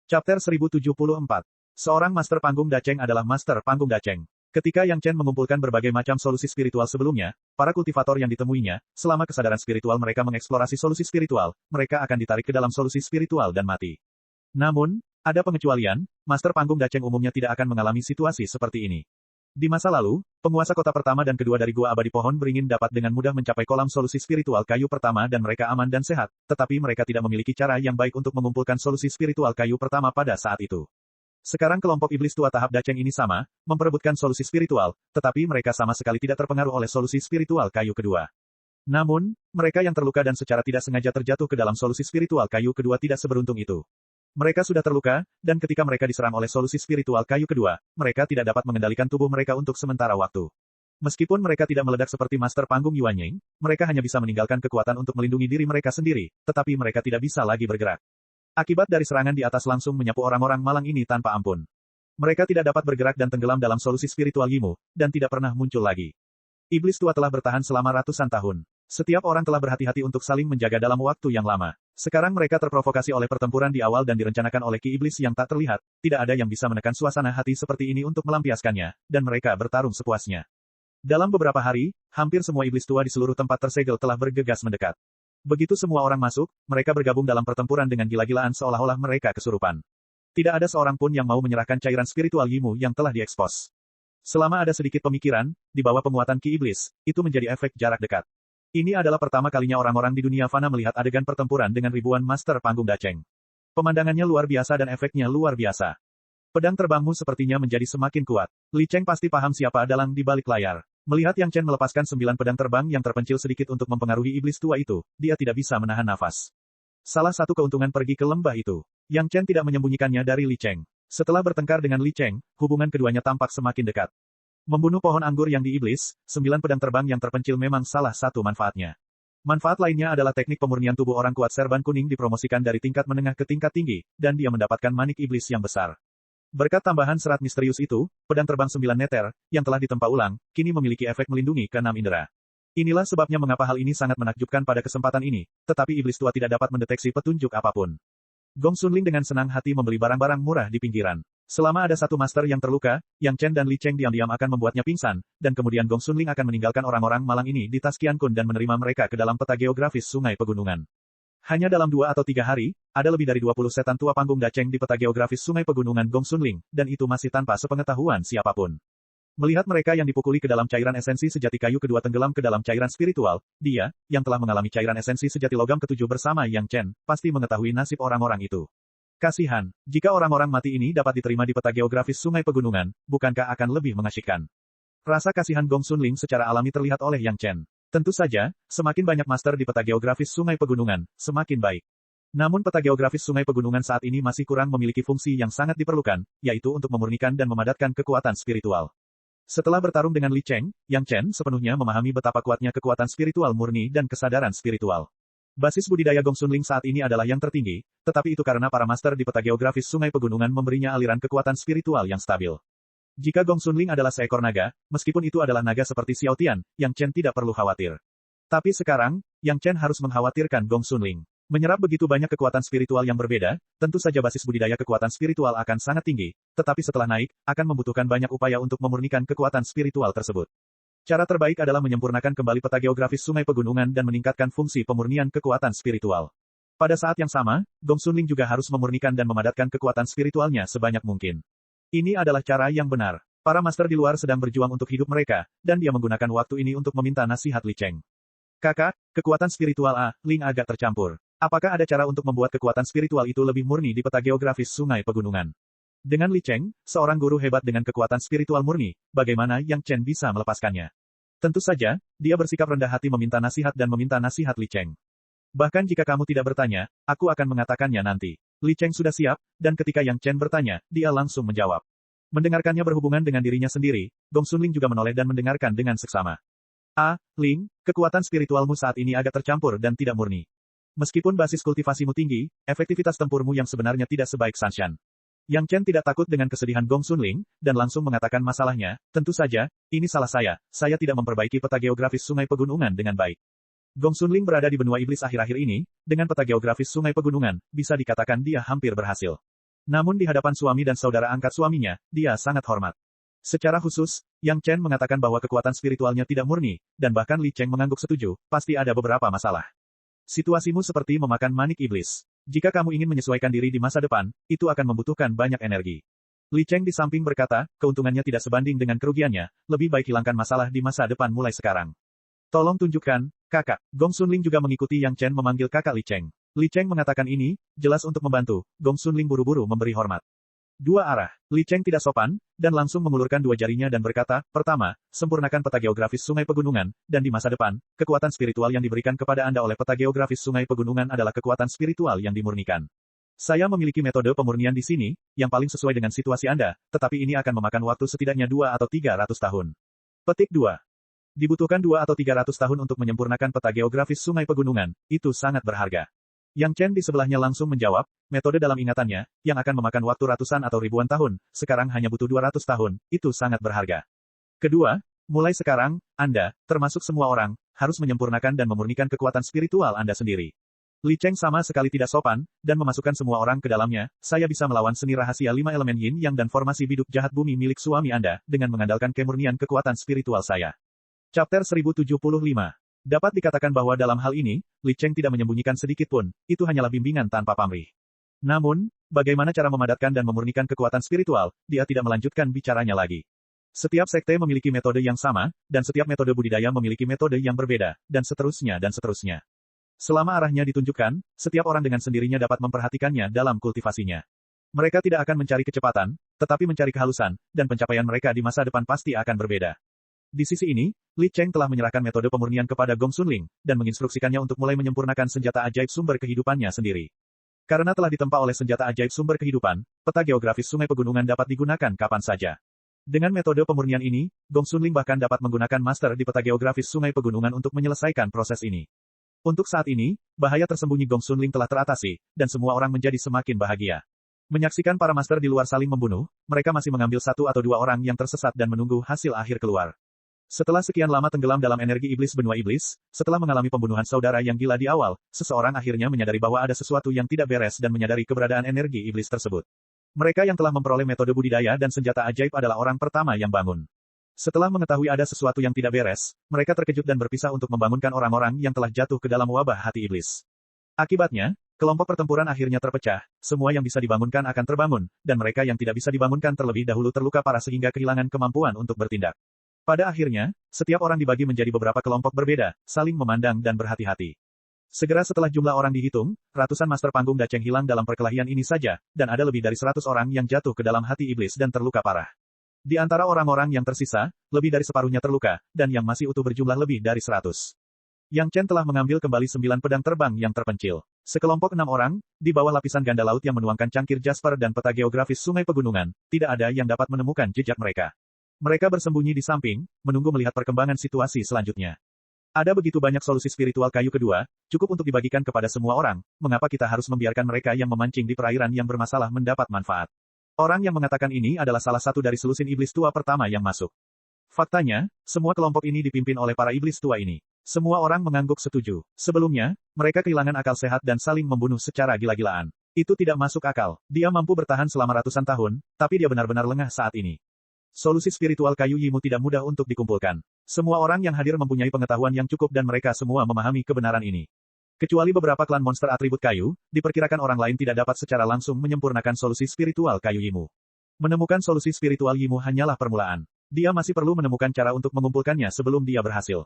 Chapter 1074. Seorang master panggung Dacheng adalah master panggung Dacheng. Ketika Yang Chen mengumpulkan berbagai macam solusi spiritual sebelumnya, para kultivator yang ditemuinya, selama kesadaran spiritual mereka mengeksplorasi solusi spiritual, mereka akan ditarik ke dalam solusi spiritual dan mati. Namun, ada pengecualian, master panggung Dacheng umumnya tidak akan mengalami situasi seperti ini. Di masa lalu, penguasa kota pertama dan kedua dari Gua Abadi Pohon Beringin dapat dengan mudah mencapai kolam solusi spiritual kayu pertama dan mereka aman dan sehat, tetapi mereka tidak memiliki cara yang baik untuk mengumpulkan solusi spiritual kayu pertama pada saat itu. Sekarang kelompok iblis tua tahap Dacheng ini sama, memperebutkan solusi spiritual, tetapi mereka sama sekali tidak terpengaruh oleh solusi spiritual kayu kedua. Namun, mereka yang terluka dan secara tidak sengaja terjatuh ke dalam solusi spiritual kayu kedua tidak seberuntung itu. Mereka sudah terluka, dan ketika mereka diserang oleh solusi spiritual kayu kedua, mereka tidak dapat mengendalikan tubuh mereka untuk sementara waktu. Meskipun mereka tidak meledak seperti master panggung Yuan Ying, mereka hanya bisa meninggalkan kekuatan untuk melindungi diri mereka sendiri, tetapi mereka tidak bisa lagi bergerak. Akibat dari serangan di atas langsung menyapu orang-orang malang ini tanpa ampun. Mereka tidak dapat bergerak dan tenggelam dalam solusi spiritual Yimu, dan tidak pernah muncul lagi. Iblis tua telah bertahan selama ratusan tahun. Setiap orang telah berhati-hati untuk saling menjaga dalam waktu yang lama. Sekarang mereka terprovokasi oleh pertempuran di awal dan direncanakan oleh Ki Iblis yang tak terlihat, tidak ada yang bisa menekan suasana hati seperti ini untuk melampiaskannya, dan mereka bertarung sepuasnya. Dalam beberapa hari, hampir semua iblis tua di seluruh tempat tersegel telah bergegas mendekat. Begitu semua orang masuk, mereka bergabung dalam pertempuran dengan gila-gilaan seolah-olah mereka kesurupan. Tidak ada seorang pun yang mau menyerahkan cairan spiritual Yimu yang telah diekspos. Selama ada sedikit pemikiran, di bawah penguatan Ki Iblis, itu menjadi efek jarak dekat. Ini adalah pertama kalinya orang-orang di dunia fana melihat adegan pertempuran dengan ribuan master panggung daceng. Pemandangannya luar biasa dan efeknya luar biasa. Pedang terbangmu sepertinya menjadi semakin kuat. Li Cheng pasti paham siapa dalang di balik layar. Melihat Yang Chen melepaskan 9 pedang terbang yang terpencil sedikit untuk mempengaruhi iblis tua itu, dia tidak bisa menahan nafas. Salah satu keuntungan pergi ke lembah itu. Yang Chen tidak menyembunyikannya dari Li Cheng. Setelah bertengkar dengan Li Cheng, hubungan keduanya tampak semakin dekat. Membunuh pohon anggur yang di iblis, 9 pedang terbang yang terpencil memang salah satu manfaatnya. Manfaat lainnya adalah teknik pemurnian tubuh orang kuat serban kuning dipromosikan dari tingkat menengah ke tingkat tinggi, dan dia mendapatkan manik iblis yang besar. Berkat tambahan serat misterius itu, pedang terbang 9 meter, yang telah ditempa ulang, kini memiliki efek melindungi ke 6 indera. Inilah sebabnya mengapa hal ini sangat menakjubkan pada kesempatan ini, tetapi iblis tua tidak dapat mendeteksi petunjuk apapun. Gong Sunling dengan senang hati membeli barang-barang murah di pinggiran. Selama ada satu master yang terluka, Yang Chen dan Li Cheng diam-diam akan membuatnya pingsan, dan kemudian Gong Sunling akan meninggalkan orang-orang malang ini di Taskian Kun dan menerima mereka ke dalam peta geografis sungai pegunungan. Hanya dalam 2 atau 3 hari, ada lebih dari 20 setan tua panggung daceng di peta geografis sungai pegunungan Gong Sunling, dan itu masih tanpa sepengetahuan siapapun. Melihat mereka yang dipukuli ke dalam cairan esensi sejati kayu kedua tenggelam ke dalam cairan spiritual, dia, yang telah mengalami cairan esensi sejati logam ketujuh bersama Yang Chen, pasti mengetahui nasib orang-orang itu. Kasihan, jika orang-orang mati ini dapat diterima di peta geografis sungai pegunungan, bukankah akan lebih mengasyikkan? Rasa kasihan Gong Sunling secara alami terlihat oleh Yang Chen. Tentu saja, semakin banyak master di peta geografis sungai pegunungan, semakin baik. Namun peta geografis sungai pegunungan saat ini masih kurang memiliki fungsi yang sangat diperlukan, yaitu untuk memurnikan dan memadatkan kekuatan spiritual. Setelah bertarung dengan Li Cheng, Yang Chen sepenuhnya memahami betapa kuatnya kekuatan spiritual murni dan kesadaran spiritual. Basis budidaya Gong Sunling saat ini adalah yang tertinggi, tetapi itu karena para master di peta geografis sungai pegunungan memberinya aliran kekuatan spiritual yang stabil. Jika Gong Sunling adalah seekor naga, meskipun itu adalah naga seperti Xiao Tian, Yang Chen tidak perlu khawatir. Tapi sekarang, Yang Chen harus mengkhawatirkan Gong Sunling. Menyerap begitu banyak kekuatan spiritual yang berbeda, tentu saja basis budidaya kekuatan spiritual akan sangat tinggi, tetapi setelah naik, akan membutuhkan banyak upaya untuk memurnikan kekuatan spiritual tersebut. Cara terbaik adalah menyempurnakan kembali peta geografis sungai pegunungan dan meningkatkan fungsi pemurnian kekuatan spiritual. Pada saat yang sama, Gong Sunling juga harus memurnikan dan memadatkan kekuatan spiritualnya sebanyak mungkin. Ini adalah cara yang benar. Para master di luar sedang berjuang untuk hidup mereka, dan dia menggunakan waktu ini untuk meminta nasihat Li Cheng. Kakak, kekuatan spiritual Ling agak tercampur. Apakah ada cara untuk membuat kekuatan spiritual itu lebih murni di peta geografis sungai pegunungan? Dengan Li Cheng, seorang guru hebat dengan kekuatan spiritual murni, bagaimana Yang Chen bisa melepaskannya? Tentu saja, dia bersikap rendah hati meminta nasihat dan meminta nasihat Li Cheng. Bahkan jika kamu tidak bertanya, aku akan mengatakannya nanti. Li Cheng sudah siap, dan ketika Yang Chen bertanya, dia langsung menjawab. Mendengarkannya berhubungan dengan dirinya sendiri, Gong Sunling juga menoleh dan mendengarkan dengan seksama. Ling, kekuatan spiritualmu saat ini agak tercampur dan tidak murni. Meskipun basis kultivasimu tinggi, efektivitas tempurmu yang sebenarnya tidak sebaik Sanshan. Yang Chen tidak takut dengan kesedihan Gong Sunling, dan langsung mengatakan masalahnya, tentu saja, ini salah saya tidak memperbaiki peta geografis sungai pegunungan dengan baik. Gong Sunling berada di benua iblis akhir-akhir ini, dengan peta geografis sungai pegunungan, bisa dikatakan dia hampir berhasil. Namun di hadapan suami dan saudara angkat suaminya, dia sangat hormat. Secara khusus, Yang Chen mengatakan bahwa kekuatan spiritualnya tidak murni, dan bahkan Li Cheng mengangguk setuju, pasti ada beberapa masalah. Situasimu seperti memakan manik iblis. Jika kamu ingin menyesuaikan diri di masa depan, itu akan membutuhkan banyak energi. Li Cheng di samping berkata, keuntungannya tidak sebanding dengan kerugiannya, lebih baik hilangkan masalah di masa depan mulai sekarang. Tolong tunjukkan, kakak. Gong Sunling juga mengikuti Yang Chen memanggil kakak Li Cheng. Li Cheng mengatakan ini, jelas untuk membantu, Gong Sunling buru-buru memberi hormat. Dua arah. Li Cheng tidak sopan, dan langsung mengulurkan dua jarinya dan berkata, pertama, sempurnakan peta geografis sungai pegunungan, dan di masa depan, kekuatan spiritual yang diberikan kepada Anda oleh peta geografis sungai pegunungan adalah kekuatan spiritual yang dimurnikan. Saya memiliki metode pemurnian di sini, yang paling sesuai dengan situasi Anda, tetapi ini akan memakan waktu setidaknya 2 atau 300 tahun. Petik 2. Dibutuhkan 2 atau 300 tahun untuk menyempurnakan peta geografis sungai pegunungan, itu sangat berharga. Yang Chen di sebelahnya langsung menjawab, metode dalam ingatannya, yang akan memakan waktu ratusan atau ribuan tahun, sekarang hanya butuh 200 tahun, itu sangat berharga. Kedua, Mulai sekarang, Anda, termasuk semua orang, harus menyempurnakan dan memurnikan kekuatan spiritual Anda sendiri. Li Cheng sama sekali tidak sopan, dan memasukkan semua orang ke dalamnya. Saya bisa melawan seni rahasia 5 elemen yin yang dan formasi biduk jahat bumi milik suami Anda, dengan mengandalkan kemurnian kekuatan spiritual saya. Chapter 1075. Dapat dikatakan bahwa dalam hal ini, Li Cheng tidak menyembunyikan sedikit pun, itu hanyalah bimbingan tanpa pamrih. Namun, bagaimana cara memadatkan dan memurnikan kekuatan spiritual, dia tidak melanjutkan bicaranya lagi. Setiap sekte memiliki metode yang sama, dan setiap metode budidaya memiliki metode yang berbeda, dan seterusnya dan seterusnya. Selama arahnya ditunjukkan, setiap orang dengan sendirinya dapat memperhatikannya dalam kultivasinya. Mereka tidak akan mencari kecepatan, tetapi mencari kehalusan, dan pencapaian mereka di masa depan pasti akan berbeda. Di sisi ini, Li Cheng telah menyerahkan metode pemurnian kepada Gong Xunling, dan menginstruksikannya untuk mulai menyempurnakan senjata ajaib sumber kehidupannya sendiri. Karena telah ditempa oleh senjata ajaib sumber kehidupan, peta geografis sungai pegunungan dapat digunakan kapan saja. Dengan metode pemurnian ini, Gong Xunling bahkan dapat menggunakan master di peta geografis sungai pegunungan untuk menyelesaikan proses ini. Untuk saat ini, bahaya tersembunyi Gong Xunling telah teratasi, dan semua orang menjadi semakin bahagia. Menyaksikan para master di luar saling membunuh, mereka masih mengambil satu atau dua orang yang tersesat dan menunggu hasil akhir keluar. Setelah sekian lama tenggelam dalam energi iblis benua iblis, setelah mengalami pembunuhan saudara yang gila di awal, seseorang akhirnya menyadari bahwa ada sesuatu yang tidak beres dan menyadari keberadaan energi iblis tersebut. Mereka yang telah memperoleh metode budidaya dan senjata ajaib adalah orang pertama yang bangun. Setelah mengetahui ada sesuatu yang tidak beres, mereka terkejut dan berpisah untuk membangunkan orang-orang yang telah jatuh ke dalam wabah hati iblis. Akibatnya, kelompok pertempuran akhirnya terpecah, semua yang bisa dibangunkan akan terbangun, dan mereka yang tidak bisa dibangunkan terlebih dahulu terluka parah sehingga kehilangan kemampuan untuk bertindak. Pada akhirnya, setiap orang dibagi menjadi beberapa kelompok berbeda, saling memandang dan berhati-hati. Segera setelah jumlah orang dihitung, ratusan master panggung daceng hilang dalam perkelahian ini saja, dan ada lebih dari 100 orang yang jatuh ke dalam hati iblis dan terluka parah. Di antara orang-orang yang tersisa, lebih dari separuhnya terluka, dan yang masih utuh berjumlah lebih dari 100. Yang Chen telah mengambil kembali 9 pedang terbang yang terpencil. Sekelompok 6 orang, di bawah lapisan ganda laut yang menuangkan cangkir jasper dan peta geografis sungai pegunungan, tidak ada yang dapat menemukan jejak mereka. Mereka bersembunyi di samping, menunggu melihat perkembangan situasi selanjutnya. Ada begitu banyak solusi spiritual kayu kedua, cukup untuk dibagikan kepada semua orang, mengapa kita harus membiarkan mereka yang memancing di perairan yang bermasalah mendapat manfaat? Orang yang mengatakan ini adalah salah satu dari selusin iblis tua pertama yang masuk. Faktanya, semua kelompok ini dipimpin oleh para iblis tua ini. Semua orang mengangguk setuju. Sebelumnya, mereka kehilangan akal sehat dan saling membunuh secara gila-gilaan. Itu tidak masuk akal. Dia mampu bertahan selama ratusan tahun, tapi dia benar-benar lengah saat ini. Solusi spiritual kayu Yimu tidak mudah untuk dikumpulkan. Semua orang yang hadir mempunyai pengetahuan yang cukup dan mereka semua memahami kebenaran ini. Kecuali beberapa klan monster atribut kayu, diperkirakan orang lain tidak dapat secara langsung menyempurnakan solusi spiritual kayu Yimu. Menemukan solusi spiritual Yimu hanyalah permulaan. Dia masih perlu menemukan cara untuk mengumpulkannya sebelum dia berhasil.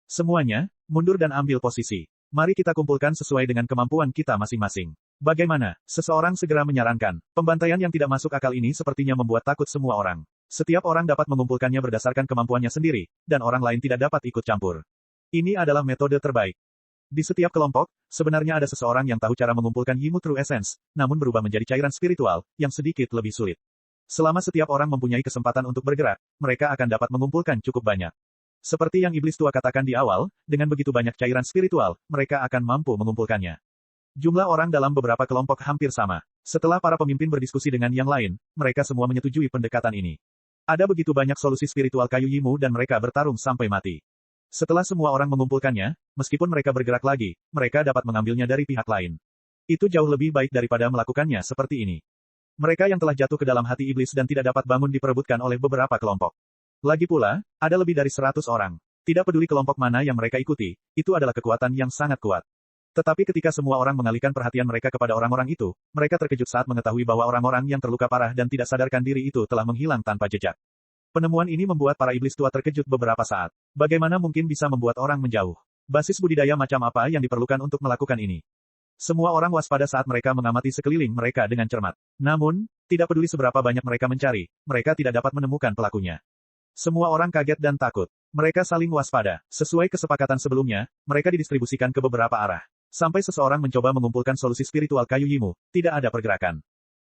Semuanya, mundur dan ambil posisi. Mari kita kumpulkan sesuai dengan kemampuan kita masing-masing. Bagaimana? Seseorang segera menyarankan. Pembantaian yang tidak masuk akal ini sepertinya membuat takut semua orang. Setiap orang dapat mengumpulkannya berdasarkan kemampuannya sendiri, dan orang lain tidak dapat ikut campur. Ini adalah metode terbaik. Di setiap kelompok, sebenarnya ada seseorang yang tahu cara mengumpulkan Yimu True Essence, namun berubah menjadi cairan spiritual, yang sedikit lebih sulit. Selama setiap orang mempunyai kesempatan untuk bergerak, mereka akan dapat mengumpulkan cukup banyak. Seperti yang iblis tua katakan di awal, dengan begitu banyak cairan spiritual, mereka akan mampu mengumpulkannya. Jumlah orang dalam beberapa kelompok hampir sama. Setelah para pemimpin berdiskusi dengan yang lain, mereka semua menyetujui pendekatan ini. Ada begitu banyak solusi spiritual kayu Yimu dan mereka bertarung sampai mati. Setelah semua orang mengumpulkannya, meskipun mereka bergerak lagi, mereka dapat mengambilnya dari pihak lain. Itu jauh lebih baik daripada melakukannya seperti ini. Mereka yang telah jatuh ke dalam hati iblis dan tidak dapat bangun diperebutkan oleh beberapa kelompok. Lagi pula, ada lebih dari 100 orang. Tidak peduli kelompok mana yang mereka ikuti, itu adalah kekuatan yang sangat kuat. Tetapi ketika semua orang mengalihkan perhatian mereka kepada orang-orang itu, mereka terkejut saat mengetahui bahwa orang-orang yang terluka parah dan tidak sadarkan diri itu telah menghilang tanpa jejak. Penemuan ini membuat para iblis tua terkejut beberapa saat. Bagaimana mungkin bisa membuat orang menjauh? Basis budidaya macam apa yang diperlukan untuk melakukan ini? Semua orang waspada saat mereka mengamati sekeliling mereka dengan cermat. Namun, tidak peduli seberapa banyak mereka mencari, mereka tidak dapat menemukan pelakunya. Semua orang kaget dan takut. Mereka saling waspada. Sesuai kesepakatan sebelumnya, mereka didistribusikan ke beberapa arah. Sampai seseorang mencoba mengumpulkan solusi spiritual kayu Yimu, tidak ada pergerakan.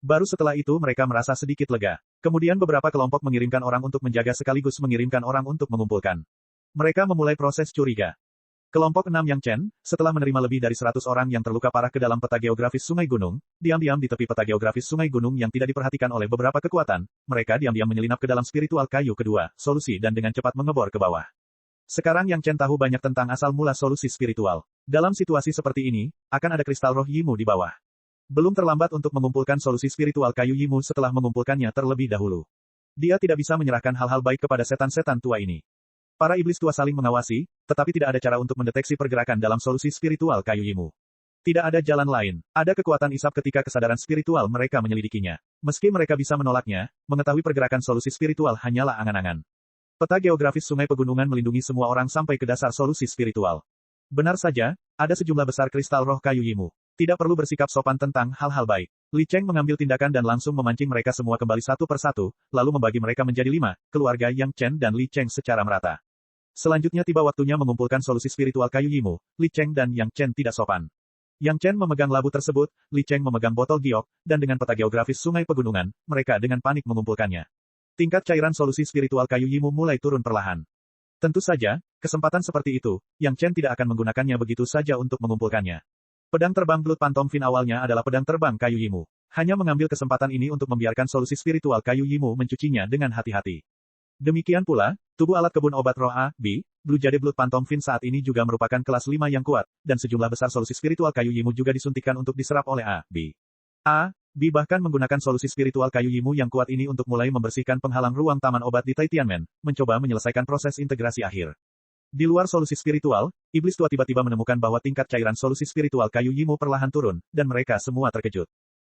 Baru setelah itu mereka merasa sedikit lega. Kemudian beberapa kelompok mengirimkan orang untuk menjaga sekaligus mengirimkan orang untuk mengumpulkan. Mereka memulai proses curiga. Kelompok 6 Yang Chen, setelah menerima lebih dari 100 orang yang terluka parah ke dalam peta geografis sungai gunung, diam-diam di tepi peta geografis sungai gunung yang tidak diperhatikan oleh beberapa kekuatan, mereka diam-diam menyelinap ke dalam spiritual kayu kedua, solusi dan dengan cepat mengebor ke bawah. Sekarang Yang Chen tahu banyak tentang asal mula solusi spiritual. Dalam situasi seperti ini, akan ada kristal roh Yimu di bawah. Belum terlambat untuk mengumpulkan solusi spiritual kayu Yimu setelah mengumpulkannya terlebih dahulu. Dia tidak bisa menyerahkan hal-hal baik kepada setan-setan tua ini. Para iblis tua saling mengawasi, tetapi tidak ada cara untuk mendeteksi pergerakan dalam solusi spiritual kayu Yimu. Tidak ada jalan lain. Ada kekuatan isap ketika kesadaran spiritual mereka menyelidikinya. Meski mereka bisa menolaknya, mengetahui pergerakan solusi spiritual hanyalah angan-angan. Peta geografis sungai pegunungan melindungi semua orang sampai ke dasar solusi spiritual. Benar saja, ada sejumlah besar kristal roh kayu Yimu. Tidak perlu bersikap sopan tentang hal-hal baik. Li Cheng mengambil tindakan dan langsung memancing mereka semua kembali satu persatu, lalu membagi mereka menjadi 5, keluarga Yang Chen dan Li Cheng secara merata. Selanjutnya tiba waktunya mengumpulkan solusi spiritual kayu Yimu. Li Cheng dan Yang Chen tidak sopan. Yang Chen memegang labu tersebut, Li Cheng memegang botol giok, dan dengan peta geografis sungai pegunungan, mereka dengan panik mengumpulkannya. Tingkat cairan solusi spiritual kayu Yimu mulai turun perlahan. Tentu saja, kesempatan seperti itu, Yang Chen tidak akan menggunakannya begitu saja untuk mengumpulkannya. Pedang terbang Blood Phantom Fin awalnya adalah pedang terbang kayu Yimu. Hanya mengambil kesempatan ini untuk membiarkan solusi spiritual kayu Yimu mencucinya dengan hati-hati. Demikian pula, tubuh alat kebun obat roh A, B, Blue Jade Blood Phantom Fin saat ini juga merupakan kelas 5 yang kuat, dan sejumlah besar solusi spiritual kayu Yimu juga disuntikkan untuk diserap oleh A, B. A, B bahkan menggunakan solusi spiritual kayu Yimu yang kuat ini untuk mulai membersihkan penghalang ruang taman obat di Taitianmen, mencoba menyelesaikan proses integrasi akhir. Di luar solusi spiritual, iblis tua tiba-tiba menemukan bahwa tingkat cairan solusi spiritual kayu Yimu perlahan turun, dan mereka semua terkejut.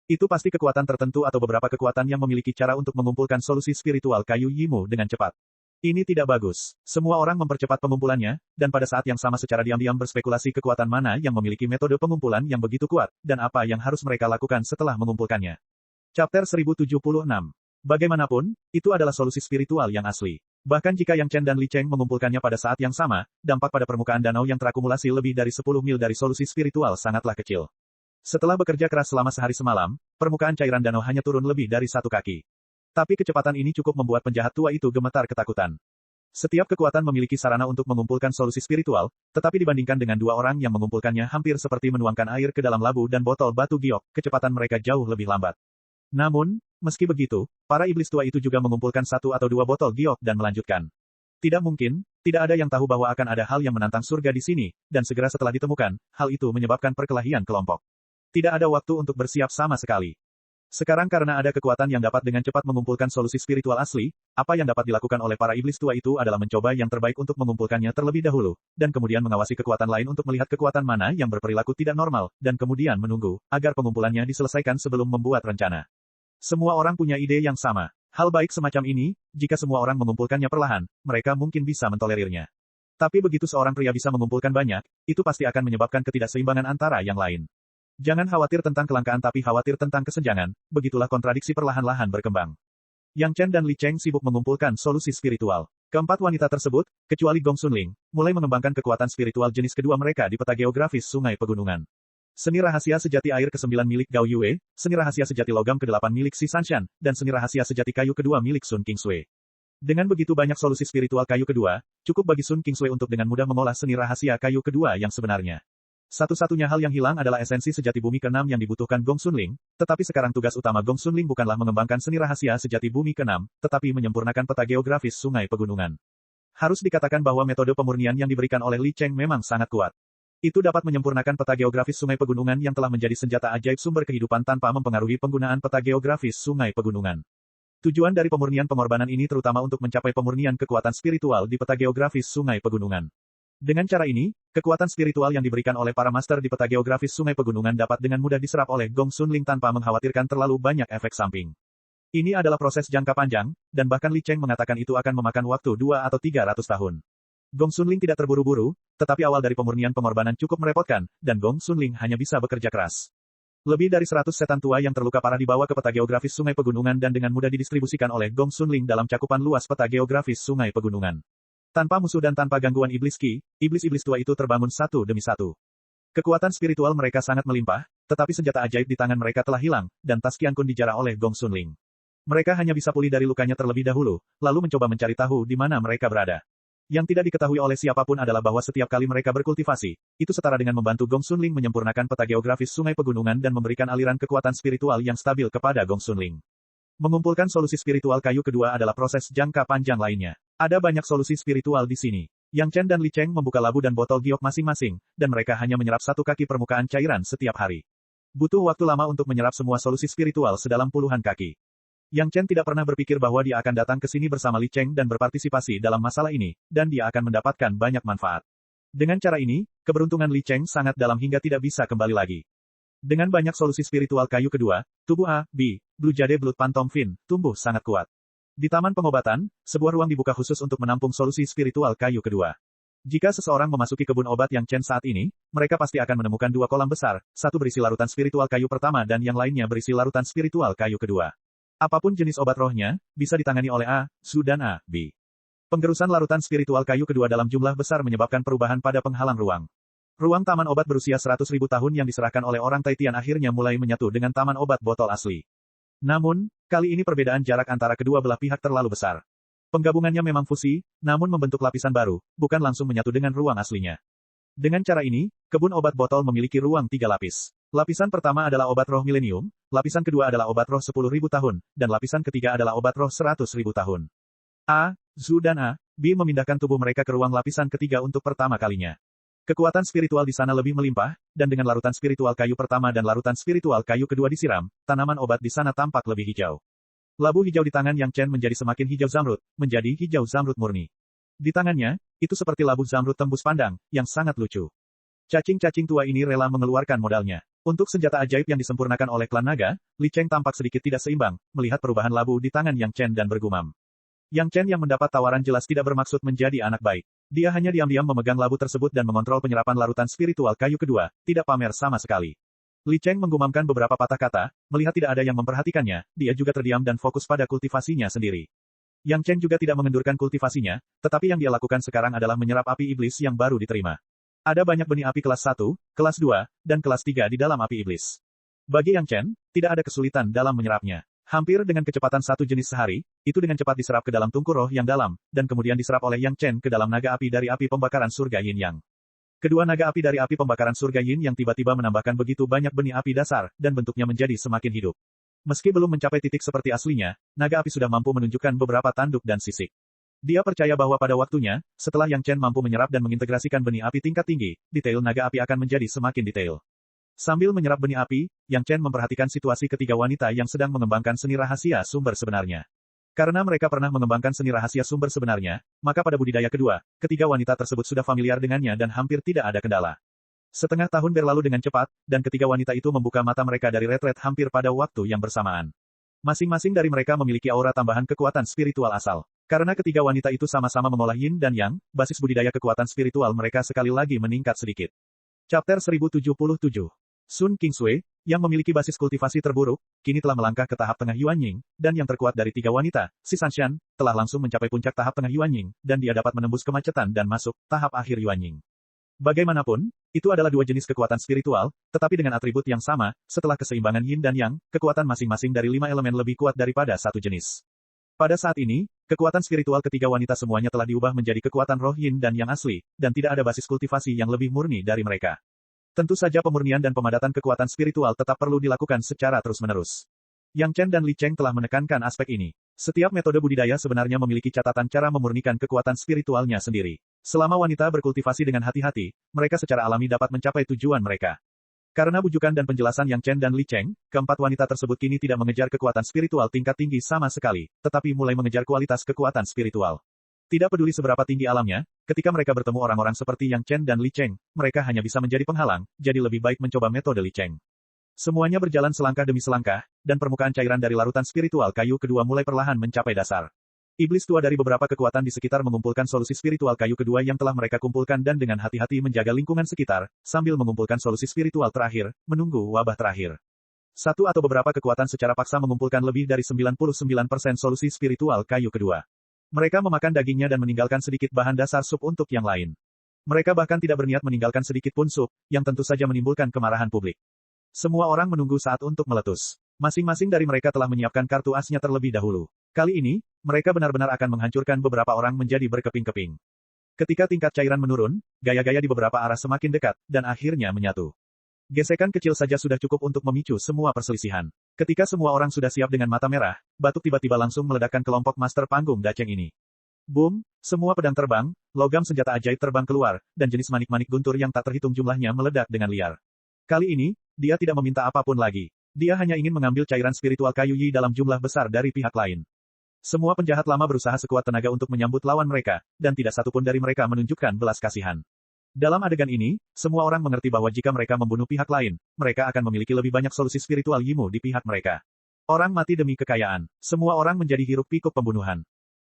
Itu pasti kekuatan tertentu atau beberapa kekuatan yang memiliki cara untuk mengumpulkan solusi spiritual kayu Yimu dengan cepat. Ini tidak bagus. Semua orang mempercepat pengumpulannya, dan pada saat yang sama secara diam-diam berspekulasi kekuatan mana yang memiliki metode pengumpulan yang begitu kuat, dan apa yang harus mereka lakukan setelah mengumpulkannya. Chapter 1076. Bagaimanapun, itu adalah solusi spiritual yang asli. Bahkan jika Yang Chen dan Li Cheng mengumpulkannya pada saat yang sama, dampak pada permukaan danau yang terakumulasi lebih dari 10 mil dari solusi spiritual sangatlah kecil. Setelah bekerja keras selama sehari semalam, permukaan cairan danau hanya turun lebih dari 1 kaki. Tapi kecepatan ini cukup membuat penjahat tua itu gemetar ketakutan. Setiap kekuatan memiliki sarana untuk mengumpulkan solusi spiritual, tetapi dibandingkan dengan 2 orang yang mengumpulkannya hampir seperti menuangkan air ke dalam labu dan botol batu giok, kecepatan mereka jauh lebih lambat. Namun, meski begitu, para iblis tua itu juga mengumpulkan 1 atau 2 botol giok dan melanjutkan. Tidak mungkin, tidak ada yang tahu bahwa akan ada hal yang menantang surga di sini, dan segera setelah ditemukan, hal itu menyebabkan perkelahian kelompok. Tidak ada waktu untuk bersiap sama sekali. Sekarang karena ada kekuatan yang dapat dengan cepat mengumpulkan solusi spiritual asli, apa yang dapat dilakukan oleh para iblis tua itu adalah mencoba yang terbaik untuk mengumpulkannya terlebih dahulu, dan kemudian mengawasi kekuatan lain untuk melihat kekuatan mana yang berperilaku tidak normal, dan kemudian menunggu, agar pengumpulannya diselesaikan sebelum membuat rencana. Semua orang punya ide yang sama. Hal baik semacam ini, jika semua orang mengumpulkannya perlahan, mereka mungkin bisa mentolerirnya. Tapi begitu seorang pria bisa mengumpulkan banyak, itu pasti akan menyebabkan ketidakseimbangan antara yang lain. Jangan khawatir tentang kelangkaan tapi khawatir tentang kesenjangan, begitulah kontradiksi perlahan-lahan berkembang. Yang Chen dan Li Cheng sibuk mengumpulkan solusi spiritual. Keempat wanita tersebut, kecuali Gong Sunling, mulai mengembangkan kekuatan spiritual jenis kedua mereka di peta geografis sungai pegunungan. Seni rahasia sejati air ke-9 milik Gao Yue, seni rahasia sejati logam ke-8 milik Si Sanshan, dan seni rahasia sejati kayu kedua milik Sun Kingsui. Dengan begitu banyak solusi spiritual kayu kedua, cukup bagi Sun Kingsui untuk dengan mudah mengolah seni rahasia kayu kedua yang sebenarnya. Satu-satunya hal yang hilang adalah esensi sejati bumi ke-6 yang dibutuhkan Gong Sunling, tetapi sekarang tugas utama Gong Sunling bukanlah mengembangkan seni rahasia sejati bumi ke-6, tetapi menyempurnakan peta geografis sungai pegunungan. Harus dikatakan bahwa metode pemurnian yang diberikan oleh Li Cheng memang sangat kuat. Itu dapat menyempurnakan peta geografis sungai pegunungan yang telah menjadi senjata ajaib sumber kehidupan tanpa mempengaruhi penggunaan peta geografis sungai pegunungan. Tujuan dari pemurnian pengorbanan ini terutama untuk mencapai pemurnian kekuatan spiritual di peta geografis sungai pegunungan. Dengan cara ini, kekuatan spiritual yang diberikan oleh para master di peta geografis sungai pegunungan dapat dengan mudah diserap oleh Gong Sunling tanpa mengkhawatirkan terlalu banyak efek samping. Ini adalah proses jangka panjang, dan bahkan Li Cheng mengatakan itu akan memakan waktu 2 atau 300 tahun. Gong Sunling tidak terburu-buru, tetapi awal dari pemurnian pengorbanan cukup merepotkan, dan Gong Sunling hanya bisa bekerja keras. Lebih dari 100 setan tua yang terluka parah dibawa ke peta geografis sungai pegunungan dan dengan mudah didistribusikan oleh Gong Sunling dalam cakupan luas peta geografis sungai pegunungan. Tanpa musuh dan tanpa gangguan iblis Qi, iblis-iblis tua itu terbangun satu demi satu. Kekuatan spiritual mereka sangat melimpah, tetapi senjata ajaib di tangan mereka telah hilang, dan tas Qian Kun dijarah oleh Gong Sunling. Mereka hanya bisa pulih dari lukanya terlebih dahulu, lalu mencoba mencari tahu di mana mereka berada. Yang tidak diketahui oleh siapapun adalah bahwa setiap kali mereka berkultivasi, itu setara dengan membantu Gong Sunling menyempurnakan peta geografis sungai pegunungan dan memberikan aliran kekuatan spiritual yang stabil kepada Gong Sunling. Mengumpulkan solusi spiritual kayu kedua adalah proses jangka panjang lainnya. Ada banyak solusi spiritual di sini. Yang Chen dan Li Cheng membuka labu dan botol giok masing-masing, dan mereka hanya menyerap satu kaki permukaan cairan setiap hari. Butuh waktu lama untuk menyerap semua solusi spiritual sedalam puluhan kaki. Yang Chen tidak pernah berpikir bahwa dia akan datang ke sini bersama Li Cheng dan berpartisipasi dalam masalah ini, dan dia akan mendapatkan banyak manfaat. Dengan cara ini, keberuntungan Li Cheng sangat dalam hingga tidak bisa kembali lagi. Dengan banyak solusi spiritual kayu kedua, tubuh A, B, Blue Jade Blood Phantom Fin, tumbuh sangat kuat. Di taman pengobatan, sebuah ruang dibuka khusus untuk menampung solusi spiritual kayu kedua. Jika seseorang memasuki kebun obat Yang Chen saat ini, mereka pasti akan menemukan dua kolam besar, satu berisi larutan spiritual kayu pertama dan yang lainnya berisi larutan spiritual kayu kedua. Apapun jenis obat rohnya, bisa ditangani oleh A, Su dan A, B. Penggerusan larutan spiritual kayu kedua dalam jumlah besar menyebabkan perubahan pada penghalang ruang. Ruang taman obat berusia 100.000 tahun yang diserahkan oleh orang Taitian akhirnya mulai menyatu dengan taman obat botol asli. Namun, kali ini perbedaan jarak antara kedua belah pihak terlalu besar. Penggabungannya memang fusi, namun membentuk lapisan baru, bukan langsung menyatu dengan ruang aslinya. Dengan cara ini, kebun obat botol memiliki ruang 3 lapis. Lapisan pertama adalah obat roh milenium, lapisan kedua adalah obat roh 10.000 tahun, dan lapisan ketiga adalah obat roh 100.000 tahun. A, Zhu dan A, B memindahkan tubuh mereka ke ruang lapisan ketiga untuk pertama kalinya. Kekuatan spiritual di sana lebih melimpah, dan dengan larutan spiritual kayu pertama dan larutan spiritual kayu kedua disiram, tanaman obat di sana tampak lebih hijau. Labu hijau di tangan Yang Chen menjadi semakin hijau zamrud, menjadi hijau zamrud murni. Di tangannya, itu seperti labu zamrud tembus pandang, yang sangat lucu. Cacing-cacing tua ini rela mengeluarkan modalnya. Untuk senjata ajaib yang disempurnakan oleh klan naga, Li Cheng tampak sedikit tidak seimbang, melihat perubahan labu di tangan Yang Chen dan bergumam. Yang Chen yang mendapat tawaran jelas tidak bermaksud menjadi anak baik. Dia hanya diam-diam memegang labu tersebut dan mengontrol penyerapan larutan spiritual kayu kedua, tidak pamer sama sekali. Li Cheng menggumamkan beberapa patah kata, melihat tidak ada yang memperhatikannya, dia juga terdiam dan fokus pada kultivasinya sendiri. Yang Chen juga tidak mengendurkan kultivasinya, tetapi yang dia lakukan sekarang adalah menyerap api iblis yang baru diterima. Ada banyak benih api kelas 1, kelas 2, dan kelas 3 di dalam api iblis. Bagi Yang Chen, tidak ada kesulitan dalam menyerapnya. Hampir dengan kecepatan satu jenis sehari, itu dengan cepat diserap ke dalam tungku roh yang dalam, dan kemudian diserap oleh Yang Chen ke dalam naga api dari api pembakaran surga Yin Yang. Kedua naga api dari api pembakaran surga Yin Yang tiba-tiba menambahkan begitu banyak benih api dasar, dan bentuknya menjadi semakin hidup. Meski belum mencapai titik seperti aslinya, naga api sudah mampu menunjukkan beberapa tanduk dan sisik. Dia percaya bahwa pada waktunya, setelah Yang Chen mampu menyerap dan mengintegrasikan benih api tingkat tinggi, detail naga api akan menjadi semakin detail. Sambil menyerap benih api, Yang Chen memperhatikan situasi ketiga wanita yang sedang mengembangkan seni rahasia sumber sebenarnya. Karena mereka pernah mengembangkan seni rahasia sumber sebenarnya, maka pada budidaya kedua, ketiga wanita tersebut sudah familiar dengannya dan hampir tidak ada kendala. Setengah tahun berlalu dengan cepat, dan ketiga wanita itu membuka mata mereka dari retret hampir pada waktu yang bersamaan. Masing-masing dari mereka memiliki aura tambahan kekuatan spiritual asal. Karena ketiga wanita itu sama-sama mengolah yin dan yang, basis budidaya kekuatan spiritual mereka sekali lagi meningkat sedikit. Chapter 1077. Sun Qingsui, yang memiliki basis kultivasi terburuk, kini telah melangkah ke tahap tengah Yuanying, dan yang terkuat dari tiga wanita, si Sanshan, telah langsung mencapai puncak tahap tengah Yuanying, dan dia dapat menembus kemacetan dan masuk tahap akhir Yuanying. Bagaimanapun, itu adalah dua jenis kekuatan spiritual, tetapi dengan atribut yang sama, setelah keseimbangan yin dan yang, kekuatan masing-masing dari 5 elemen lebih kuat daripada satu jenis. Pada saat ini, kekuatan spiritual ketiga wanita semuanya telah diubah menjadi kekuatan roh yin dan yang asli, dan tidak ada basis kultivasi yang lebih murni dari mereka. Tentu saja pemurnian dan pemadatan kekuatan spiritual tetap perlu dilakukan secara terus-menerus. Yang Chen dan Li Cheng telah menekankan aspek ini. Setiap metode budidaya sebenarnya memiliki catatan cara memurnikan kekuatan spiritualnya sendiri. Selama wanita berkultivasi dengan hati-hati, mereka secara alami dapat mencapai tujuan mereka. Karena bujukan dan penjelasan Yang Chen dan Li Cheng, keempat wanita tersebut kini tidak mengejar kekuatan spiritual tingkat tinggi sama sekali, tetapi mulai mengejar kualitas kekuatan spiritual. Tidak peduli seberapa tinggi alamnya, ketika mereka bertemu orang-orang seperti Yang Chen dan Li Cheng, mereka hanya bisa menjadi penghalang, jadi lebih baik mencoba metode Li Cheng. Semuanya berjalan selangkah demi selangkah, dan permukaan cairan dari larutan spiritual kayu kedua mulai perlahan mencapai dasar. Iblis tua dari beberapa kekuatan di sekitar mengumpulkan solusi spiritual kayu kedua yang telah mereka kumpulkan dan dengan hati-hati menjaga lingkungan sekitar, sambil mengumpulkan solusi spiritual terakhir, menunggu wabah terakhir. Satu atau beberapa kekuatan secara paksa mengumpulkan lebih dari 99% solusi spiritual kayu kedua. Mereka memakan dagingnya dan meninggalkan sedikit bahan dasar sup untuk yang lain. Mereka bahkan tidak berniat meninggalkan sedikit pun sup, yang tentu saja menimbulkan kemarahan publik. Semua orang menunggu saat untuk meletus. Masing-masing dari mereka telah menyiapkan kartu asnya terlebih dahulu. Kali ini, mereka benar-benar akan menghancurkan beberapa orang menjadi berkeping-keping. Ketika tingkat cairan menurun, gaya-gaya di beberapa arah semakin dekat, dan akhirnya menyatu. Gesekan kecil saja sudah cukup untuk memicu semua perselisihan. Ketika semua orang sudah siap dengan mata merah, batuk tiba-tiba langsung meledakkan kelompok master panggung daceng ini. Boom, semua pedang terbang, logam senjata ajaib terbang keluar, dan jenis manik-manik guntur yang tak terhitung jumlahnya meledak dengan liar. Kali ini, dia tidak meminta apapun lagi. Dia hanya ingin mengambil cairan spiritual kayu Yi dalam jumlah besar dari pihak lain. Semua penjahat lama berusaha sekuat tenaga untuk menyambut lawan mereka, dan tidak satupun dari mereka menunjukkan belas kasihan. Dalam adegan ini, semua orang mengerti bahwa jika mereka membunuh pihak lain, mereka akan memiliki lebih banyak solusi spiritual Yimu di pihak mereka. Orang mati demi kekayaan. Semua orang menjadi hiruk-pikuk pembunuhan.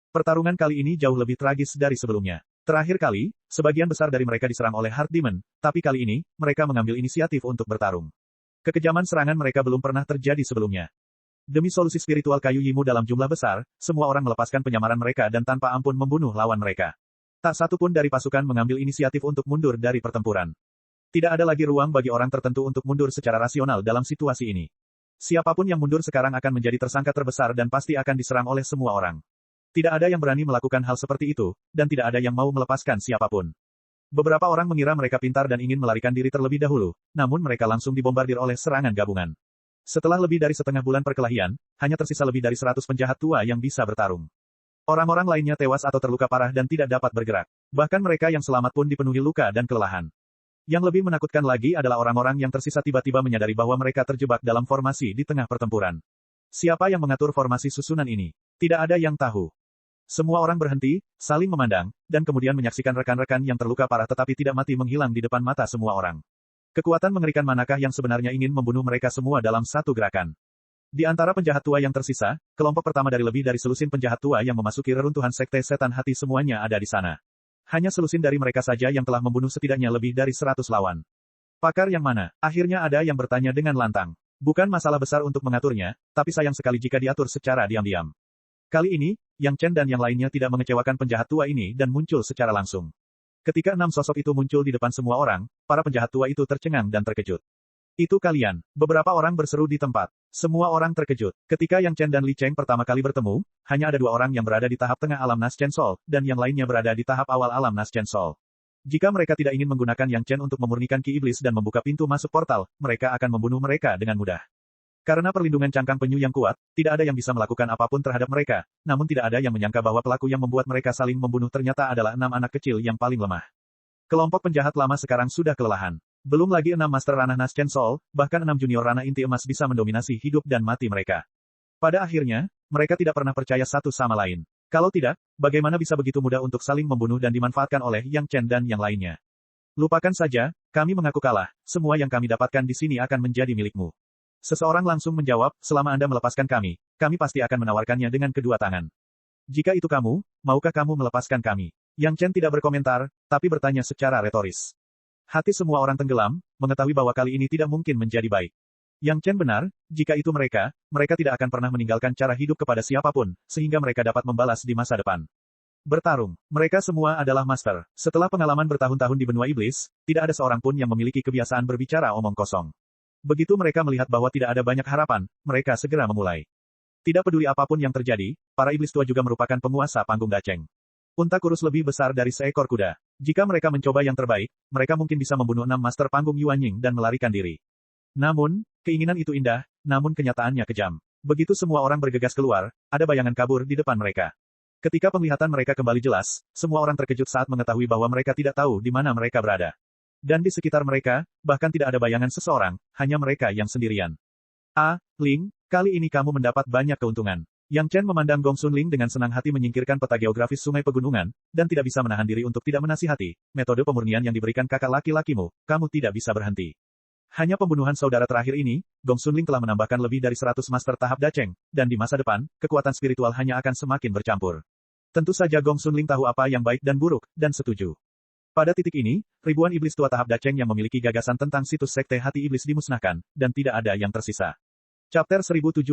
Pertarungan kali ini jauh lebih tragis dari sebelumnya. Terakhir kali, sebagian besar dari mereka diserang oleh Heart Demon, tapi kali ini, mereka mengambil inisiatif untuk bertarung. Kekejaman serangan mereka belum pernah terjadi sebelumnya. Demi solusi spiritual kayu Yimu dalam jumlah besar, semua orang melepaskan penyamaran mereka dan tanpa ampun membunuh lawan mereka. Tak satu pun dari pasukan mengambil inisiatif untuk mundur dari pertempuran. Tidak ada lagi ruang bagi orang tertentu untuk mundur secara rasional dalam situasi ini. Siapapun yang mundur sekarang akan menjadi tersangka terbesar dan pasti akan diserang oleh semua orang. Tidak ada yang berani melakukan hal seperti itu, dan tidak ada yang mau melepaskan siapapun. Beberapa orang mengira mereka pintar dan ingin melarikan diri terlebih dahulu, namun mereka langsung dibombardir oleh serangan gabungan. Setelah lebih dari setengah bulan perkelahian, hanya tersisa lebih dari 100 penjahat tua yang bisa bertarung. Orang-orang lainnya tewas atau terluka parah dan tidak dapat bergerak. Bahkan mereka yang selamat pun dipenuhi luka dan kelelahan. Yang lebih menakutkan lagi adalah orang-orang yang tersisa tiba-tiba menyadari bahwa mereka terjebak dalam formasi di tengah pertempuran. Siapa yang mengatur formasi susunan ini? Tidak ada yang tahu. Semua orang berhenti, saling memandang, dan kemudian menyaksikan rekan-rekan yang terluka parah tetapi tidak mati menghilang di depan mata semua orang. Kekuatan mengerikan manakah yang sebenarnya ingin membunuh mereka semua dalam satu gerakan? Di antara penjahat tua yang tersisa, kelompok pertama dari lebih dari selusin penjahat tua yang memasuki reruntuhan sekte setan hati semuanya ada di sana. Hanya selusin dari mereka saja yang telah membunuh setidaknya lebih dari 100 lawan. Pakar yang mana? Akhirnya ada yang bertanya dengan lantang. Bukan masalah besar untuk mengaturnya, tapi sayang sekali jika diatur secara diam-diam. Kali ini, Yang Chen dan yang lainnya tidak mengecewakan penjahat tua ini dan muncul secara langsung. Ketika 6 sosok itu muncul di depan semua orang, para penjahat tua itu tercengang dan terkejut. Itu kalian. Beberapa orang berseru di tempat. Semua orang terkejut. Ketika Yang Chen dan Li Cheng pertama kali bertemu, hanya ada 2 orang yang berada di tahap tengah alam Nas Chen Sol, dan yang lainnya berada di tahap awal alam Nas Chen Sol. Jika mereka tidak ingin menggunakan Yang Chen untuk memurnikan Ki Iblis dan membuka pintu masuk portal, mereka akan membunuh mereka dengan mudah. Karena perlindungan cangkang penyu yang kuat, tidak ada yang bisa melakukan apapun terhadap mereka, namun tidak ada yang menyangka bahwa pelaku yang membuat mereka saling membunuh ternyata adalah 6 anak kecil yang paling lemah. Kelompok penjahat lama sekarang sudah kelelahan. Belum lagi 6 master ranah Nas Chen Sol, bahkan 6 junior ranah inti emas bisa mendominasi hidup dan mati mereka. Pada akhirnya, mereka tidak pernah percaya satu sama lain. Kalau tidak, bagaimana bisa begitu mudah untuk saling membunuh dan dimanfaatkan oleh Yang Chen dan yang lainnya? Lupakan saja, kami mengaku kalah, semua yang kami dapatkan di sini akan menjadi milikmu. Seseorang langsung menjawab, selama Anda melepaskan kami pasti akan menawarkannya dengan kedua tangan. Jika itu kamu, maukah kamu melepaskan kami? Yang Chen tidak berkomentar, tapi bertanya secara retoris. Hati semua orang tenggelam, mengetahui bahwa kali ini tidak mungkin menjadi baik. Yang Chen benar, jika itu mereka tidak akan pernah meninggalkan cara hidup kepada siapapun, sehingga mereka dapat membalas di masa depan. Bertarung. Mereka semua adalah master. Setelah pengalaman bertahun-tahun di benua iblis, tidak ada seorang pun yang memiliki kebiasaan berbicara omong kosong. Begitu mereka melihat bahwa tidak ada banyak harapan, mereka segera memulai. Tidak peduli apapun yang terjadi, para iblis tua juga merupakan penguasa panggung daceng. Unta kurus lebih besar dari seekor kuda. Jika mereka mencoba yang terbaik, mereka mungkin bisa membunuh 6 master panggung Yuanying dan melarikan diri. Namun, keinginan itu indah, namun kenyataannya kejam. Begitu semua orang bergegas keluar, ada bayangan kabur di depan mereka. Ketika penglihatan mereka kembali jelas, semua orang terkejut saat mengetahui bahwa mereka tidak tahu di mana mereka berada. Dan di sekitar mereka, bahkan tidak ada bayangan seseorang, hanya mereka yang sendirian. Ling, kali ini kamu mendapat banyak keuntungan. Yang Chen memandang Gong Sun Ling dengan senang hati menyingkirkan peta geografis sungai pegunungan, dan tidak bisa menahan diri untuk tidak menasihati, metode pemurnian yang diberikan kakak laki-lakimu, kamu tidak bisa berhenti. Hanya pembunuhan saudara terakhir ini, Gong Sun Ling telah menambahkan lebih dari 100 master tahap daceng, dan di masa depan, kekuatan spiritual hanya akan semakin bercampur. Tentu saja Gong Sun Ling tahu apa yang baik dan buruk, dan setuju. Pada titik ini, ribuan iblis tua tahap daceng yang memiliki gagasan tentang situs sekte hati iblis dimusnahkan, dan tidak ada yang tersisa. Chapter 1078.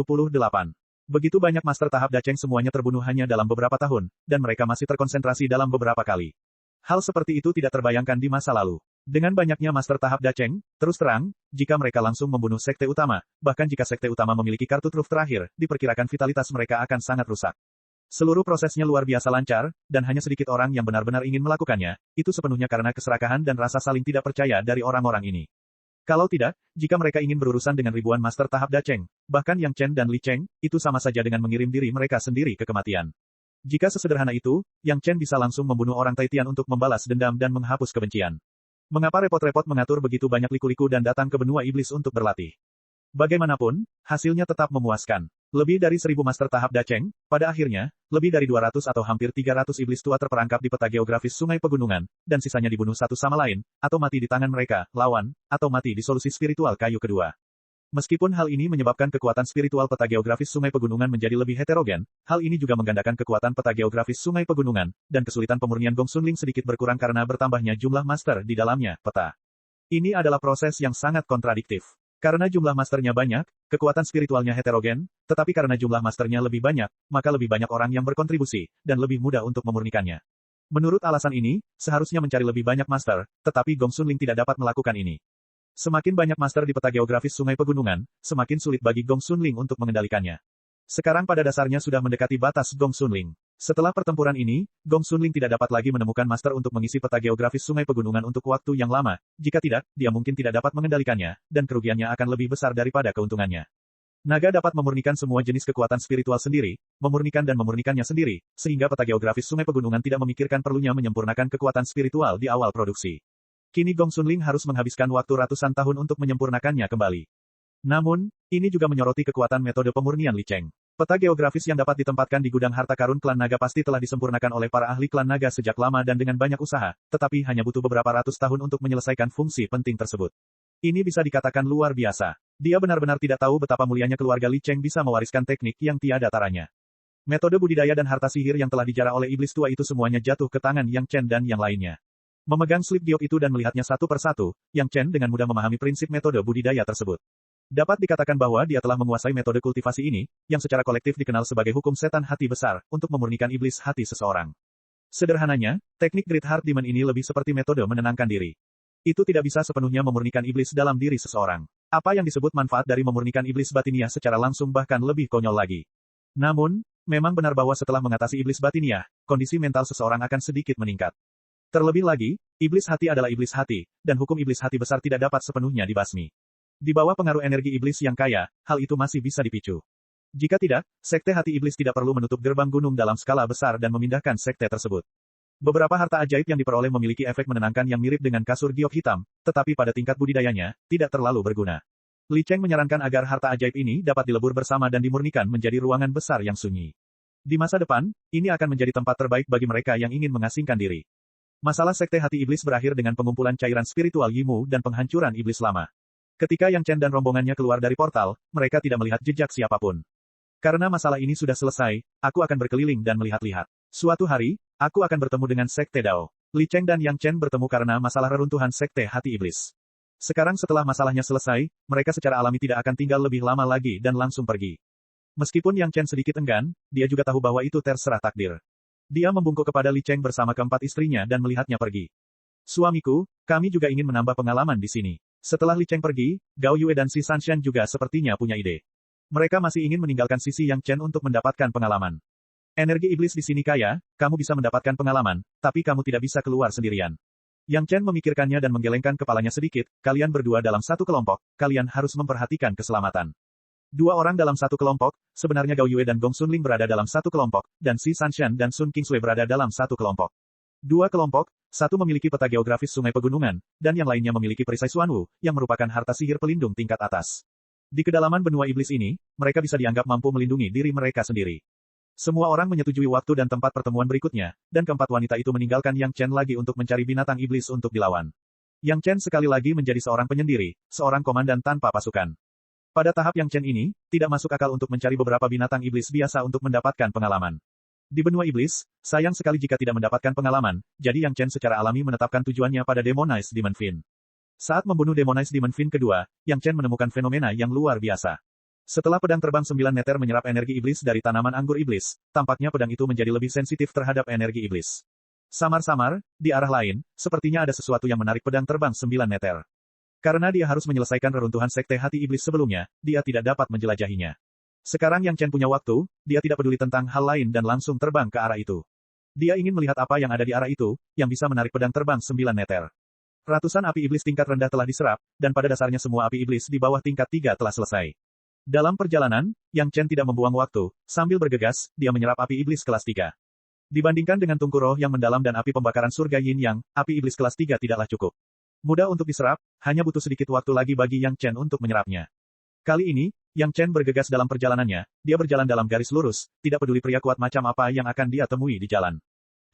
Begitu banyak master tahap daceng semuanya terbunuh hanya dalam beberapa tahun, dan mereka masih terkonsentrasi dalam beberapa kali. Hal seperti itu tidak terbayangkan di masa lalu. Dengan banyaknya master tahap daceng, terus terang, jika mereka langsung membunuh sekte utama, bahkan jika sekte utama memiliki kartu truf terakhir, diperkirakan vitalitas mereka akan sangat rusak. Seluruh prosesnya luar biasa lancar, dan hanya sedikit orang yang benar-benar ingin melakukannya, itu sepenuhnya karena keserakahan dan rasa saling tidak percaya dari orang-orang ini. Kalau tidak, jika mereka ingin berurusan dengan ribuan master tahap Dacheng, bahkan Yang Chen dan Li Cheng, itu sama saja dengan mengirim diri mereka sendiri ke kematian. Jika sesederhana itu, Yang Chen bisa langsung membunuh orang Taitian untuk membalas dendam dan menghapus kebencian. Mengapa repot-repot mengatur begitu banyak liku-liku dan datang ke benua iblis untuk berlatih? Bagaimanapun, hasilnya tetap memuaskan. Lebih dari 1000 master tahap Dacheng, pada akhirnya, lebih dari 200 atau hampir 300 iblis tua terperangkap di peta geografis sungai pegunungan, dan sisanya dibunuh satu sama lain, atau mati di tangan mereka, lawan, atau mati di solusi spiritual kayu kedua. Meskipun hal ini menyebabkan kekuatan spiritual peta geografis sungai pegunungan menjadi lebih heterogen, hal ini juga menggandakan kekuatan peta geografis sungai pegunungan, dan kesulitan pemurnian Gong Sunling sedikit berkurang karena bertambahnya jumlah master di dalamnya, peta. Ini adalah proses yang sangat kontradiktif. Karena jumlah masternya banyak, kekuatan spiritualnya heterogen, tetapi karena jumlah masternya lebih banyak, maka lebih banyak orang yang berkontribusi, dan lebih mudah untuk memurnikannya. Menurut alasan ini, seharusnya mencari lebih banyak master, tetapi Gong Sunling tidak dapat melakukan ini. Semakin banyak master di peta geografis sungai pegunungan, semakin sulit bagi Gong Sunling untuk mengendalikannya. Sekarang pada dasarnya sudah mendekati batas Gong Sunling. Setelah pertempuran ini, Gong Sunling tidak dapat lagi menemukan master untuk mengisi peta geografis sungai pegunungan untuk waktu yang lama, jika tidak, dia mungkin tidak dapat mengendalikannya, dan kerugiannya akan lebih besar daripada keuntungannya. Naga dapat memurnikan semua jenis kekuatan spiritual sendiri, memurnikan dan memurnikannya sendiri, sehingga peta geografis sungai pegunungan tidak memikirkan perlunya menyempurnakan kekuatan spiritual di awal produksi. Kini Gong Sunling harus menghabiskan waktu ratusan tahun untuk menyempurnakannya kembali. Namun, ini juga menyoroti kekuatan metode pemurnian Li Cheng. Peta geografis yang dapat ditempatkan di gudang harta karun klan naga pasti telah disempurnakan oleh para ahli klan naga sejak lama dan dengan banyak usaha, tetapi hanya butuh beberapa ratus tahun untuk menyelesaikan fungsi penting tersebut. Ini bisa dikatakan luar biasa. Dia benar-benar tidak tahu betapa mulianya keluarga Li Cheng bisa mewariskan teknik yang tiada taranya. Metode budidaya dan harta sihir yang telah dijarah oleh iblis tua itu semuanya jatuh ke tangan Yang Chen dan yang lainnya. Memegang slip giok itu dan melihatnya satu persatu, Yang Chen dengan mudah memahami prinsip metode budidaya tersebut. Dapat dikatakan bahwa dia telah menguasai metode kultivasi ini, yang secara kolektif dikenal sebagai hukum setan hati besar, untuk memurnikan iblis hati seseorang. Sederhananya, teknik Great Heart Demon ini lebih seperti metode menenangkan diri. Itu tidak bisa sepenuhnya memurnikan iblis dalam diri seseorang. Apa yang disebut manfaat dari memurnikan iblis batiniah secara langsung bahkan lebih konyol lagi. Namun, memang benar bahwa setelah mengatasi iblis batiniah, kondisi mental seseorang akan sedikit meningkat. Terlebih lagi, iblis hati adalah iblis hati, dan hukum iblis hati besar tidak dapat sepenuhnya dibasmi. Di bawah pengaruh energi iblis yang kaya, hal itu masih bisa dipicu. Jika tidak, sekte hati iblis tidak perlu menutup gerbang gunung dalam skala besar dan memindahkan sekte tersebut. Beberapa harta ajaib yang diperoleh memiliki efek menenangkan yang mirip dengan kasur giok hitam, tetapi pada tingkat budidayanya, tidak terlalu berguna. Li Cheng menyarankan agar harta ajaib ini dapat dilebur bersama dan dimurnikan menjadi ruangan besar yang sunyi. Di masa depan, ini akan menjadi tempat terbaik bagi mereka yang ingin mengasingkan diri. Masalah sekte hati iblis berakhir dengan pengumpulan cairan spiritual Yimu dan penghancuran iblis lama. Ketika Yang Chen dan rombongannya keluar dari portal, mereka tidak melihat jejak siapapun. Karena masalah ini sudah selesai, aku akan berkeliling dan melihat-lihat. Suatu hari, aku akan bertemu dengan Sekte Dao. Li Cheng dan Yang Chen bertemu karena masalah reruntuhan Sekte Hati Iblis. Sekarang setelah masalahnya selesai, mereka secara alami tidak akan tinggal lebih lama lagi dan langsung pergi. Meskipun Yang Chen sedikit enggan, dia juga tahu bahwa itu terserah takdir. Dia membungkuk kepada Li Cheng bersama keempat istrinya dan melihatnya pergi. Suamiku, kami juga ingin menambah pengalaman di sini. Setelah Li Cheng pergi, Gao Yue dan Si Sanshan juga sepertinya punya ide. Mereka masih ingin meninggalkan sisi Yang Chen untuk mendapatkan pengalaman. Energi iblis di sini kaya, kamu bisa mendapatkan pengalaman, tapi kamu tidak bisa keluar sendirian. Yang Chen memikirkannya dan menggelengkan kepalanya sedikit, kalian berdua dalam satu kelompok, kalian harus memperhatikan keselamatan. Dua orang dalam satu kelompok, sebenarnya Gao Yue dan Gong Sunling berada dalam satu kelompok, dan Si Sanshan dan Sun Kingsui berada dalam satu kelompok. Dua kelompok, satu memiliki peta geografis sungai pegunungan, dan yang lainnya memiliki perisai Xuanwu, yang merupakan harta sihir pelindung tingkat atas. Di kedalaman benua iblis ini, mereka bisa dianggap mampu melindungi diri mereka sendiri. Semua orang menyetujui waktu dan tempat pertemuan berikutnya, dan keempat wanita itu meninggalkan Yang Chen lagi untuk mencari binatang iblis untuk dilawan. Yang Chen sekali lagi menjadi seorang penyendiri, seorang komandan tanpa pasukan. Pada tahap Yang Chen ini, tidak masuk akal untuk mencari beberapa binatang iblis biasa untuk mendapatkan pengalaman. Di benua iblis, sayang sekali jika tidak mendapatkan pengalaman, jadi Yang Chen secara alami menetapkan tujuannya pada Demonized Demon Fin. Saat membunuh Demonized Demon Fin kedua, Yang Chen menemukan fenomena yang luar biasa. Setelah pedang terbang 9 meter menyerap energi iblis dari tanaman anggur iblis, tampaknya pedang itu menjadi lebih sensitif terhadap energi iblis. Samar-samar, di arah lain, sepertinya ada sesuatu yang menarik pedang terbang 9 meter. Karena dia harus menyelesaikan reruntuhan sekte hati iblis sebelumnya, dia tidak dapat menjelajahinya. Sekarang Yang Chen punya waktu, dia tidak peduli tentang hal lain dan langsung terbang ke arah itu. Dia ingin melihat apa yang ada di arah itu, yang bisa menarik pedang terbang 9 meter. Ratusan api iblis tingkat rendah telah diserap, dan pada dasarnya semua api iblis di bawah tingkat 3 telah selesai. Dalam perjalanan, Yang Chen tidak membuang waktu, sambil bergegas, dia menyerap api iblis kelas 3. Dibandingkan dengan tungku roh yang mendalam dan api pembakaran surga Yin Yang, api iblis kelas 3 tidaklah cukup. Mudah untuk diserap, hanya butuh sedikit waktu lagi bagi Yang Chen untuk menyerapnya. Kali ini, Yang Chen bergegas dalam perjalanannya, dia berjalan dalam garis lurus, tidak peduli pria kuat macam apa yang akan dia temui di jalan.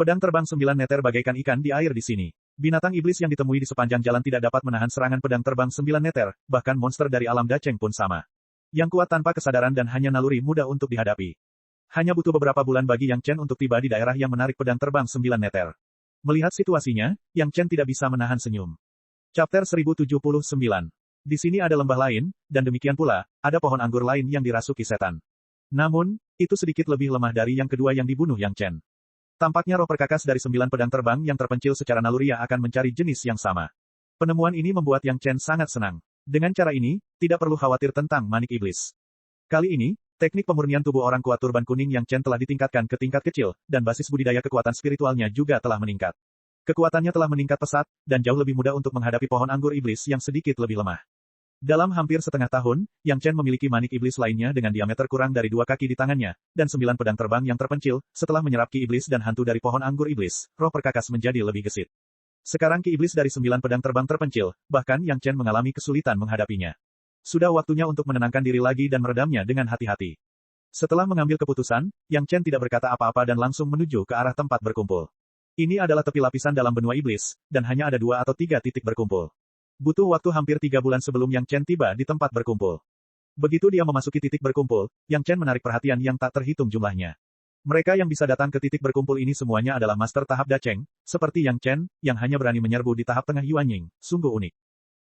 Pedang terbang 9 meter bagaikan ikan di air di sini. Binatang iblis yang ditemui di sepanjang jalan tidak dapat menahan serangan pedang terbang 9 meter, bahkan monster dari alam Dacheng pun sama. Yang kuat tanpa kesadaran dan hanya naluri mudah untuk dihadapi. Hanya butuh beberapa bulan bagi Yang Chen untuk tiba di daerah yang menarik pedang terbang 9 meter. Melihat situasinya, Yang Chen tidak bisa menahan senyum. Chapter 1079. Di sini ada lembah lain, dan demikian pula, ada pohon anggur lain yang dirasuki setan. Namun, itu sedikit lebih lemah dari yang kedua yang dibunuh Yang Chen. Tampaknya roh perkakas dari 9 pedang terbang yang terpencil secara naluriah akan mencari jenis yang sama. Penemuan ini membuat Yang Chen sangat senang. Dengan cara ini, tidak perlu khawatir tentang manik iblis. Kali ini, teknik pemurnian tubuh orang kuat turban kuning Yang Chen telah ditingkatkan ke tingkat kecil, dan basis budidaya kekuatan spiritualnya juga telah meningkat. Kekuatannya telah meningkat pesat, dan jauh lebih mudah untuk menghadapi pohon anggur iblis yang sedikit lebih lemah. Dalam hampir setengah tahun, Yang Chen memiliki manik iblis lainnya dengan diameter kurang dari 2 kaki di tangannya, dan 9 pedang terbang yang terpencil, setelah menyerap ki iblis dan hantu dari pohon anggur iblis, roh perkakas menjadi lebih gesit. Sekarang ki iblis dari 9 pedang terbang terpencil, bahkan Yang Chen mengalami kesulitan menghadapinya. Sudah waktunya untuk menenangkan diri lagi dan meredamnya dengan hati-hati. Setelah mengambil keputusan, Yang Chen tidak berkata apa-apa dan langsung menuju ke arah tempat berkumpul. Ini adalah tepi lapisan dalam benua iblis, dan hanya ada 2 atau 3 titik berkumpul. Butuh waktu hampir 3 bulan sebelum Yang Chen tiba di tempat berkumpul. Begitu dia memasuki titik berkumpul, Yang Chen menarik perhatian yang tak terhitung jumlahnya. Mereka yang bisa datang ke titik berkumpul ini semuanya adalah master tahap Dacheng, seperti Yang Chen, yang hanya berani menyerbu di tahap tengah Yuanying, sungguh unik.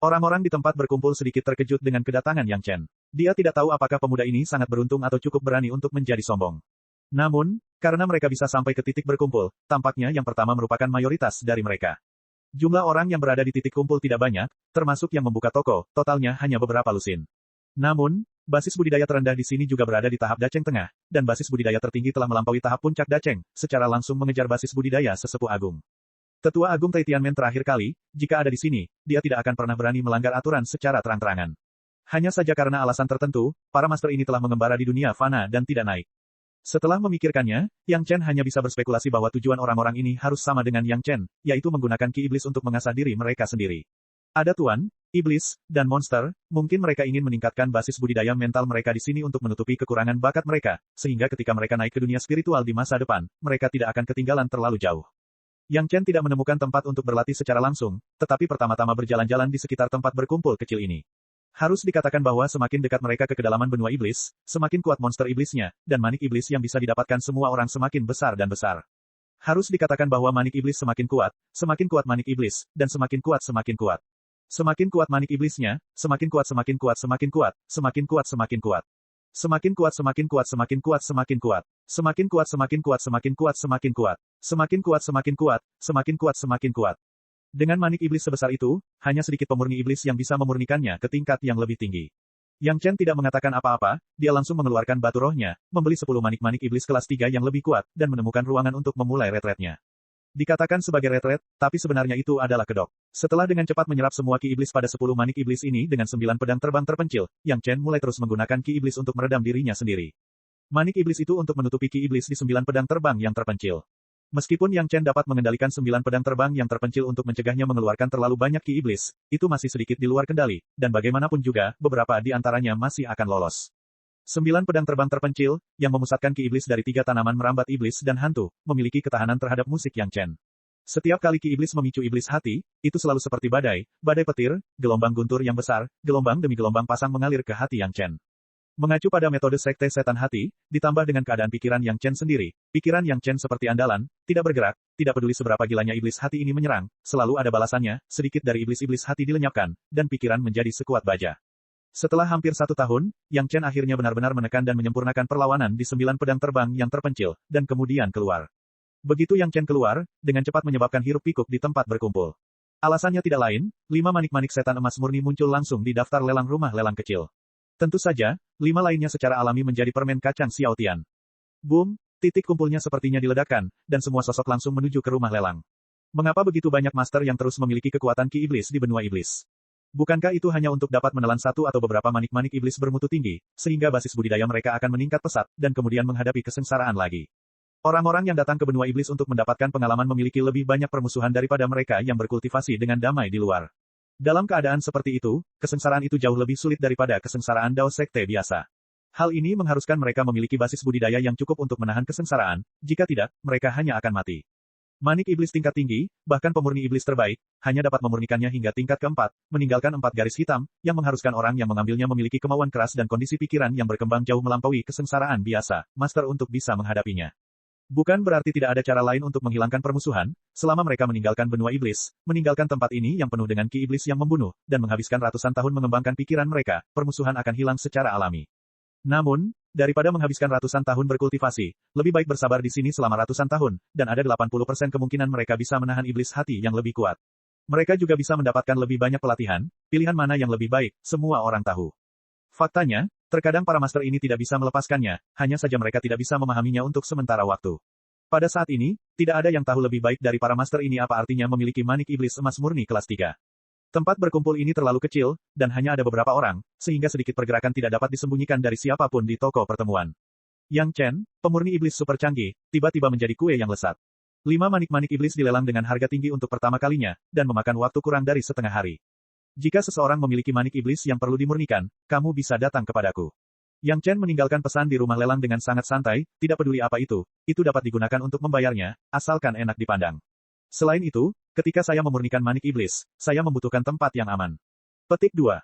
Orang-orang di tempat berkumpul sedikit terkejut dengan kedatangan Yang Chen. Dia tidak tahu apakah pemuda ini sangat beruntung atau cukup berani untuk menjadi sombong. Namun, karena mereka bisa sampai ke titik berkumpul, tampaknya yang pertama merupakan mayoritas dari mereka. Jumlah orang yang berada di titik kumpul tidak banyak, termasuk yang membuka toko, totalnya hanya beberapa lusin. Namun, basis budidaya terendah di sini juga berada di tahap Dacheng tengah, dan basis budidaya tertinggi telah melampaui tahap puncak Dacheng, secara langsung mengejar basis budidaya sesepuh agung. Tetua Agung Tai Tianmen terakhir kali, jika ada di sini, dia tidak akan pernah berani melanggar aturan secara terang-terangan. Hanya saja karena alasan tertentu, para master ini telah mengembara di dunia fana dan tidak naik. Setelah memikirkannya, Yang Chen hanya bisa berspekulasi bahwa tujuan orang-orang ini harus sama dengan Yang Chen, yaitu menggunakan ki iblis untuk mengasah diri mereka sendiri. Ada tuan, iblis, dan monster, mungkin mereka ingin meningkatkan basis budidaya mental mereka di sini untuk menutupi kekurangan bakat mereka, sehingga ketika mereka naik ke dunia spiritual di masa depan, mereka tidak akan ketinggalan terlalu jauh. Yang Chen tidak menemukan tempat untuk berlatih secara langsung, tetapi pertama-tama berjalan-jalan di sekitar tempat berkumpul kecil ini. Harus dikatakan bahwa semakin dekat mereka ke kedalaman benua iblis, semakin kuat monster iblisnya, dan manik iblis yang bisa didapatkan semua orang semakin besar dan besar. Harus dikatakan bahwa manik iblis semakin kuat manik iblis, dan semakin kuat semakin kuat. Semakin kuat manik iblisnya, semakin kuat semakin kuat semakin kuat, semakin kuat semakin kuat. Semakin kuat semakin kuat semakin kuat semakin kuat. Semakin kuat semakin kuat semakin kuat semakin kuat. Semakin kuat semakin kuat, semakin kuat semakin kuat. Dengan manik iblis sebesar itu, hanya sedikit pemurni iblis yang bisa memurnikannya ke tingkat yang lebih tinggi. Yang Chen tidak mengatakan apa-apa, dia langsung mengeluarkan batu rohnya, membeli 10 manik-manik iblis kelas 3 yang lebih kuat, dan menemukan ruangan untuk memulai retretnya. Dikatakan sebagai retret, tapi sebenarnya itu adalah kedok. Setelah dengan cepat menyerap semua ki iblis pada 10 manik iblis ini dengan 9 pedang terbang terpencil, Yang Chen mulai terus menggunakan ki iblis untuk meredam dirinya sendiri. Manik iblis itu untuk menutupi ki iblis di 9 pedang terbang yang terpencil. Meskipun Yang Chen dapat mengendalikan 9 pedang terbang yang terpencil untuk mencegahnya mengeluarkan terlalu banyak ki iblis, itu masih sedikit di luar kendali, dan bagaimanapun juga, beberapa di antaranya masih akan lolos. 9 pedang terbang terpencil, yang memusatkan ki iblis dari 3 tanaman merambat iblis dan hantu, memiliki ketahanan terhadap musik Yang Chen. Setiap kali ki iblis memicu iblis hati, itu selalu seperti badai petir, gelombang guntur yang besar, gelombang demi gelombang pasang mengalir ke hati Yang Chen. Mengacu pada metode sekte setan hati, ditambah dengan keadaan pikiran Yang Chen sendiri, pikiran Yang Chen seperti andalan, tidak bergerak, tidak peduli seberapa gilanya iblis hati ini menyerang, selalu ada balasannya, sedikit dari iblis-iblis hati dilenyapkan, dan pikiran menjadi sekuat baja. Setelah hampir 1 tahun, Yang Chen akhirnya benar-benar menekan dan menyempurnakan perlawanan di 9 pedang terbang yang terpencil, dan kemudian keluar. Begitu Yang Chen keluar, dengan cepat menyebabkan hiruk pikuk di tempat berkumpul. Alasannya tidak lain, 5 manik-manik setan emas murni muncul langsung di daftar lelang rumah lelang kecil. Tentu saja, 5 lainnya secara alami menjadi permen kacang Xiao Tian. Boom, titik kumpulnya sepertinya diledakkan, dan semua sosok langsung menuju ke rumah lelang. Mengapa begitu banyak master yang terus memiliki kekuatan Ki Iblis di benua iblis? Bukankah itu hanya untuk dapat menelan satu atau beberapa manik-manik iblis bermutu tinggi, sehingga basis budidaya mereka akan meningkat pesat, dan kemudian menghadapi kesengsaraan lagi? Orang-orang yang datang ke benua iblis untuk mendapatkan pengalaman memiliki lebih banyak permusuhan daripada mereka yang berkultivasi dengan damai di luar. Dalam keadaan seperti itu, kesengsaraan itu jauh lebih sulit daripada kesengsaraan Dao Sekte biasa. Hal ini mengharuskan mereka memiliki basis budidaya yang cukup untuk menahan kesengsaraan, jika tidak, mereka hanya akan mati. Manik iblis tingkat tinggi, bahkan pemurni iblis terbaik, hanya dapat memurnikannya hingga tingkat keempat, meninggalkan 4 garis hitam, yang mengharuskan orang yang mengambilnya memiliki kemauan keras dan kondisi pikiran yang berkembang jauh melampaui kesengsaraan biasa, master untuk bisa menghadapinya. Bukan berarti tidak ada cara lain untuk menghilangkan permusuhan, selama mereka meninggalkan benua iblis, meninggalkan tempat ini yang penuh dengan ki iblis yang membunuh, dan menghabiskan ratusan tahun mengembangkan pikiran mereka, permusuhan akan hilang secara alami. Namun, daripada menghabiskan ratusan tahun berkultivasi, lebih baik bersabar di sini selama ratusan tahun, dan ada 80% kemungkinan mereka bisa menahan iblis hati yang lebih kuat. Mereka juga bisa mendapatkan lebih banyak pelatihan, pilihan mana yang lebih baik, semua orang tahu. Faktanya, terkadang para master ini tidak bisa melepaskannya, hanya saja mereka tidak bisa memahaminya untuk sementara waktu. Pada saat ini, tidak ada yang tahu lebih baik dari para master ini apa artinya memiliki manik iblis emas murni kelas 3. Tempat berkumpul ini terlalu kecil, dan hanya ada beberapa orang, sehingga sedikit pergerakan tidak dapat disembunyikan dari siapapun di toko pertemuan. Yang Chen, pemurni iblis super canggih, tiba-tiba menjadi kue yang lesat. 5 manik-manik iblis dilelang dengan harga tinggi untuk pertama kalinya, dan memakan waktu kurang dari setengah hari. Jika seseorang memiliki manik iblis yang perlu dimurnikan, kamu bisa datang kepadaku. Yang Chen meninggalkan pesan di rumah lelang dengan sangat santai, tidak peduli apa itu dapat digunakan untuk membayarnya, asalkan enak dipandang. Selain itu, ketika saya memurnikan manik iblis, saya membutuhkan tempat yang aman. Petik 2.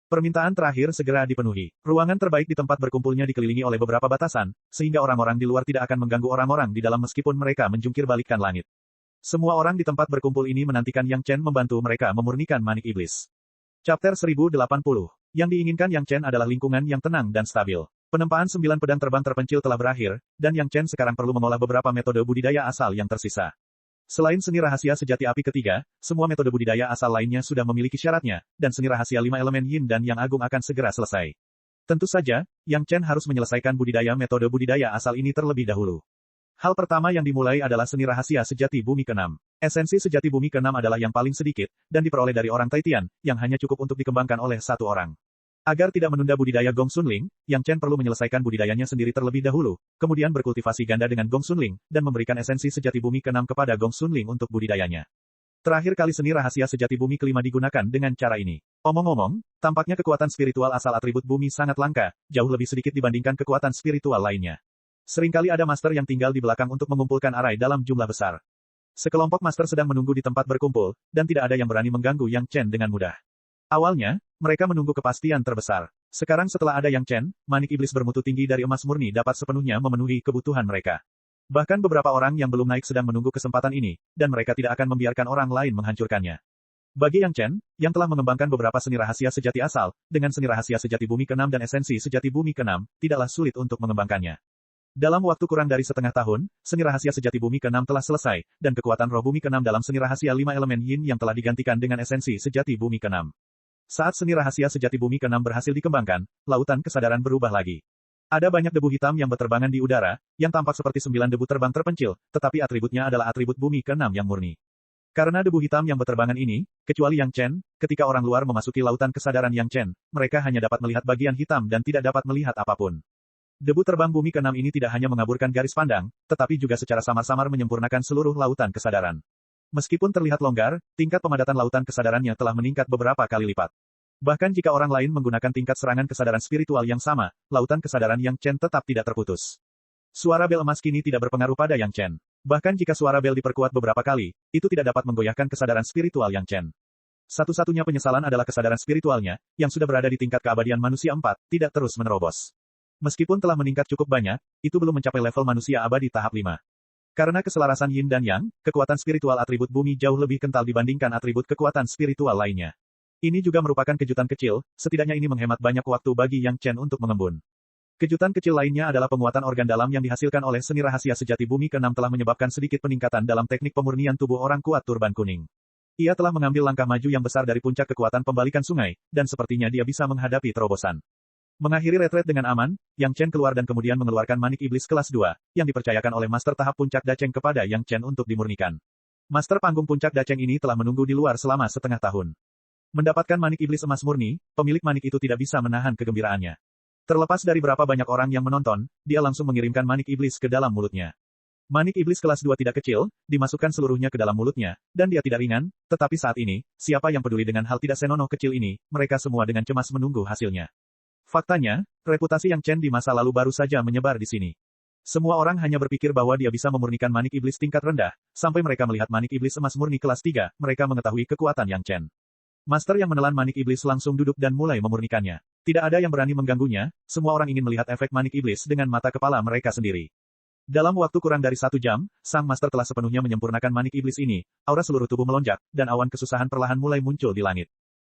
Permintaan terakhir segera dipenuhi. Ruangan terbaik di tempat berkumpulnya dikelilingi oleh beberapa batasan, sehingga orang-orang di luar tidak akan mengganggu orang-orang di dalam meskipun mereka menjungkir balikkan langit. Semua orang di tempat berkumpul ini menantikan Yang Chen membantu mereka memurnikan manik iblis. Chapter 1080. Yang diinginkan Yang Chen adalah lingkungan yang tenang dan stabil. Penempaan 9 pedang terbang terpencil telah berakhir, dan Yang Chen sekarang perlu mengolah beberapa metode budidaya asal yang tersisa. Selain seni rahasia sejati api ketiga, semua metode budidaya asal lainnya sudah memiliki syaratnya, dan seni rahasia 5 elemen yin dan yang agung akan segera selesai. Tentu saja, Yang Chen harus menyelesaikan budidaya metode budidaya asal ini terlebih dahulu. Hal pertama yang dimulai adalah seni rahasia sejati bumi ke-6. Esensi sejati bumi ke-6 adalah yang paling sedikit, dan diperoleh dari orang Taitian, yang hanya cukup untuk dikembangkan oleh satu orang. Agar tidak menunda budidaya Gong Sunling, Yang Chen perlu menyelesaikan budidayanya sendiri terlebih dahulu, kemudian berkultivasi ganda dengan Gong Sunling, dan memberikan esensi sejati bumi ke-6 kepada Gong Sunling untuk budidayanya. Terakhir kali seni rahasia sejati bumi ke-5 digunakan dengan cara ini. Omong-omong, tampaknya kekuatan spiritual asal atribut bumi sangat langka, jauh lebih sedikit dibandingkan kekuatan spiritual lainnya. Seringkali ada master yang tinggal di belakang untuk mengumpulkan arai dalam jumlah besar. Sekelompok master sedang menunggu di tempat berkumpul, dan tidak ada yang berani mengganggu Yang Chen dengan mudah. Awalnya, mereka menunggu kepastian terbesar. Sekarang setelah ada Yang Chen, manik iblis bermutu tinggi dari emas murni dapat sepenuhnya memenuhi kebutuhan mereka. Bahkan beberapa orang yang belum naik sedang menunggu kesempatan ini, dan mereka tidak akan membiarkan orang lain menghancurkannya. Bagi Yang Chen, yang telah mengembangkan beberapa seni rahasia sejati asal, dengan seni rahasia sejati bumi ke-6 dan esensi sejati bumi ke-6, tidaklah sulit untuk mengembangkannya. Dalam waktu kurang dari setengah tahun, seni rahasia sejati bumi ke-6 telah selesai, dan kekuatan roh bumi ke-6 dalam seni rahasia 5 elemen yin yang telah digantikan dengan esensi sejati bumi ke-6. Saat seni rahasia sejati bumi ke-6 berhasil dikembangkan, lautan kesadaran berubah lagi. Ada banyak debu hitam yang berterbangan di udara, yang tampak seperti 9 debu terbang terpencil, tetapi atributnya adalah atribut bumi ke-6 yang murni. Karena debu hitam yang berterbangan ini, kecuali Yang Chen, ketika orang luar memasuki lautan kesadaran Yang Chen, mereka hanya dapat melihat bagian hitam dan tidak dapat melihat apapun. Debu terbang bumi ke-6 ini tidak hanya mengaburkan garis pandang, tetapi juga secara samar-samar menyempurnakan seluruh lautan kesadaran. Meskipun terlihat longgar, tingkat pemadatan lautan kesadarannya telah meningkat beberapa kali lipat. Bahkan jika orang lain menggunakan tingkat serangan kesadaran spiritual yang sama, lautan kesadaran Yang Chen tetap tidak terputus. Suara bel emas kini tidak berpengaruh pada Yang Chen. Bahkan jika suara bel diperkuat beberapa kali, itu tidak dapat menggoyahkan kesadaran spiritual Yang Chen. Satu-satunya penyesalan adalah kesadaran spiritualnya, yang sudah berada di tingkat keabadian manusia 4, tidak terus menerobos. Meskipun telah meningkat cukup banyak, itu belum mencapai level manusia abadi tahap 5. Karena keselarasan yin dan yang, kekuatan spiritual atribut bumi jauh lebih kental dibandingkan atribut kekuatan spiritual lainnya. Ini juga merupakan kejutan kecil, setidaknya ini menghemat banyak waktu bagi Yang Chen untuk mengembun. Kejutan kecil lainnya adalah penguatan organ dalam yang dihasilkan oleh seni rahasia sejati bumi ke-6 telah menyebabkan sedikit peningkatan dalam teknik pemurnian tubuh orang kuat turban kuning. Ia telah mengambil langkah maju yang besar dari puncak kekuatan pembalikan sungai, dan sepertinya dia bisa menghadapi terobosan. Mengakhiri retret dengan aman, Yang Chen keluar dan kemudian mengeluarkan manik iblis kelas 2, yang dipercayakan oleh Master tahap puncak Dacheng kepada Yang Chen untuk dimurnikan. Master panggung puncak Dacheng ini telah menunggu di luar selama setengah tahun. Mendapatkan manik iblis emas murni, pemilik manik itu tidak bisa menahan kegembiraannya. Terlepas dari berapa banyak orang yang menonton, dia langsung mengirimkan manik iblis ke dalam mulutnya. Manik iblis kelas 2 tidak kecil, dimasukkan seluruhnya ke dalam mulutnya, dan dia tidak ringan, tetapi saat ini, siapa yang peduli dengan hal tidak senonoh kecil ini, mereka semua dengan cemas menunggu hasilnya. Faktanya, reputasi Yang Chen di masa lalu baru saja menyebar di sini. Semua orang hanya berpikir bahwa dia bisa memurnikan manik iblis tingkat rendah, sampai mereka melihat manik iblis emas murni kelas 3, mereka mengetahui kekuatan Yang Chen. Master yang menelan manik iblis langsung duduk dan mulai memurnikannya. Tidak ada yang berani mengganggunya, semua orang ingin melihat efek manik iblis dengan mata kepala mereka sendiri. Dalam waktu kurang dari 1 jam, sang master telah sepenuhnya menyempurnakan manik iblis ini, aura seluruh tubuh melonjak, dan awan kesusahan perlahan mulai muncul di langit.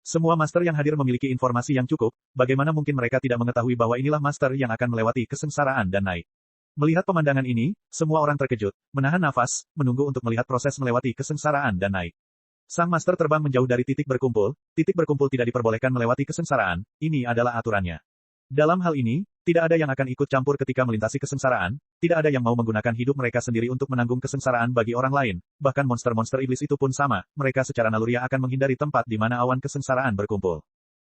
Semua master yang hadir memiliki informasi yang cukup, bagaimana mungkin mereka tidak mengetahui bahwa inilah master yang akan melewati kesengsaraan dan naik. Melihat pemandangan ini, semua orang terkejut, menahan nafas, menunggu untuk melihat proses melewati kesengsaraan dan naik. Sang master terbang menjauh dari titik berkumpul tidak diperbolehkan melewati kesengsaraan, ini adalah aturannya. Dalam hal ini, tidak ada yang akan ikut campur ketika melintasi kesengsaraan, tidak ada yang mau menggunakan hidup mereka sendiri untuk menanggung kesengsaraan bagi orang lain, bahkan monster-monster iblis itu pun sama, mereka secara naluriah akan menghindari tempat di mana awan kesengsaraan berkumpul.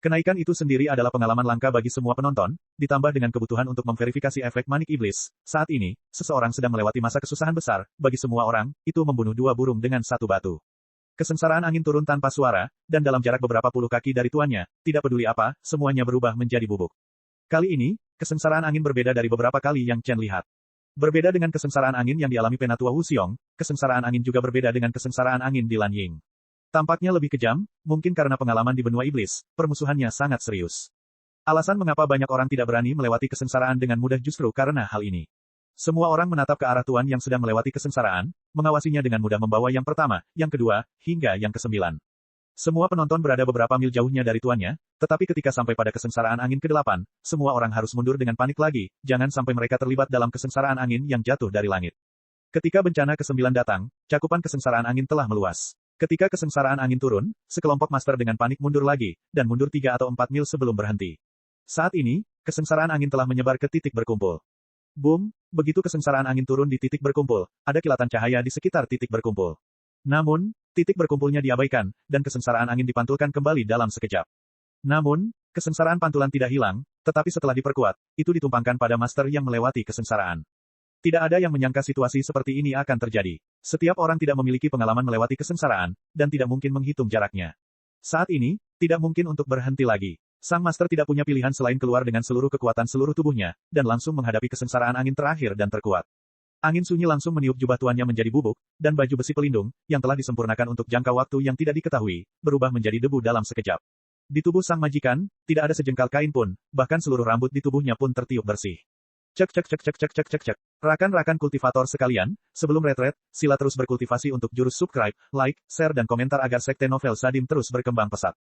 Kenaikan itu sendiri adalah pengalaman langka bagi semua penonton, ditambah dengan kebutuhan untuk memverifikasi efek manik iblis. Saat ini, seseorang sedang melewati masa kesusahan besar, bagi semua orang, itu membunuh 2 burung dengan 1 batu. Kesengsaraan angin turun tanpa suara, dan dalam jarak beberapa puluh kaki dari tuannya, tidak peduli apa, semuanya berubah menjadi bubuk. Kali ini, kesengsaraan angin berbeda dari beberapa kali yang Chen lihat. Berbeda dengan kesengsaraan angin yang dialami Penatua Wu Xiong, kesengsaraan angin juga berbeda dengan kesengsaraan angin di Lan Ying. Tampaknya lebih kejam, mungkin karena pengalaman di benua iblis, permusuhannya sangat serius. Alasan mengapa banyak orang tidak berani melewati kesengsaraan dengan mudah justru karena hal ini. Semua orang menatap ke arah tuan yang sedang melewati kesengsaraan, mengawasinya dengan mudah membawa yang pertama, yang kedua, hingga yang ke-9. Semua penonton berada beberapa mil jauhnya dari tuannya, tetapi ketika sampai pada kesengsaraan angin ke-8, semua orang harus mundur dengan panik lagi, jangan sampai mereka terlibat dalam kesengsaraan angin yang jatuh dari langit. Ketika bencana ke-9 datang, cakupan kesengsaraan angin telah meluas. Ketika kesengsaraan angin turun, sekelompok master dengan panik mundur lagi, dan mundur 3 atau 4 mil sebelum berhenti. Saat ini, kesengsaraan angin telah menyebar ke titik berkumpul. Boom, begitu kesengsaraan angin turun di titik berkumpul, ada kilatan cahaya di sekitar titik berkumpul. Namun, titik berkumpulnya diabaikan, dan kesengsaraan angin dipantulkan kembali dalam sekejap. Namun, kesengsaraan pantulan tidak hilang, tetapi setelah diperkuat, itu ditumpangkan pada master yang melewati kesengsaraan. Tidak ada yang menyangka situasi seperti ini akan terjadi. Setiap orang tidak memiliki pengalaman melewati kesengsaraan, dan tidak mungkin menghitung jaraknya. Saat ini, tidak mungkin untuk berhenti lagi. Sang master tidak punya pilihan selain keluar dengan seluruh kekuatan seluruh tubuhnya, dan langsung menghadapi kesengsaraan angin terakhir dan terkuat. Angin sunyi langsung meniup jubah tuannya menjadi bubuk, dan baju besi pelindung, yang telah disempurnakan untuk jangka waktu yang tidak diketahui, berubah menjadi debu dalam sekejap. Di tubuh sang majikan, tidak ada sejengkal kain pun, bahkan seluruh rambut di tubuhnya pun tertiup bersih. Cek cek cek cek cek cek cek cek. Rakan-rakan kultivator sekalian, sebelum retret, sila terus berkultivasi untuk jurus subscribe, like, share dan komentar agar sekte novel Sadim terus berkembang pesat.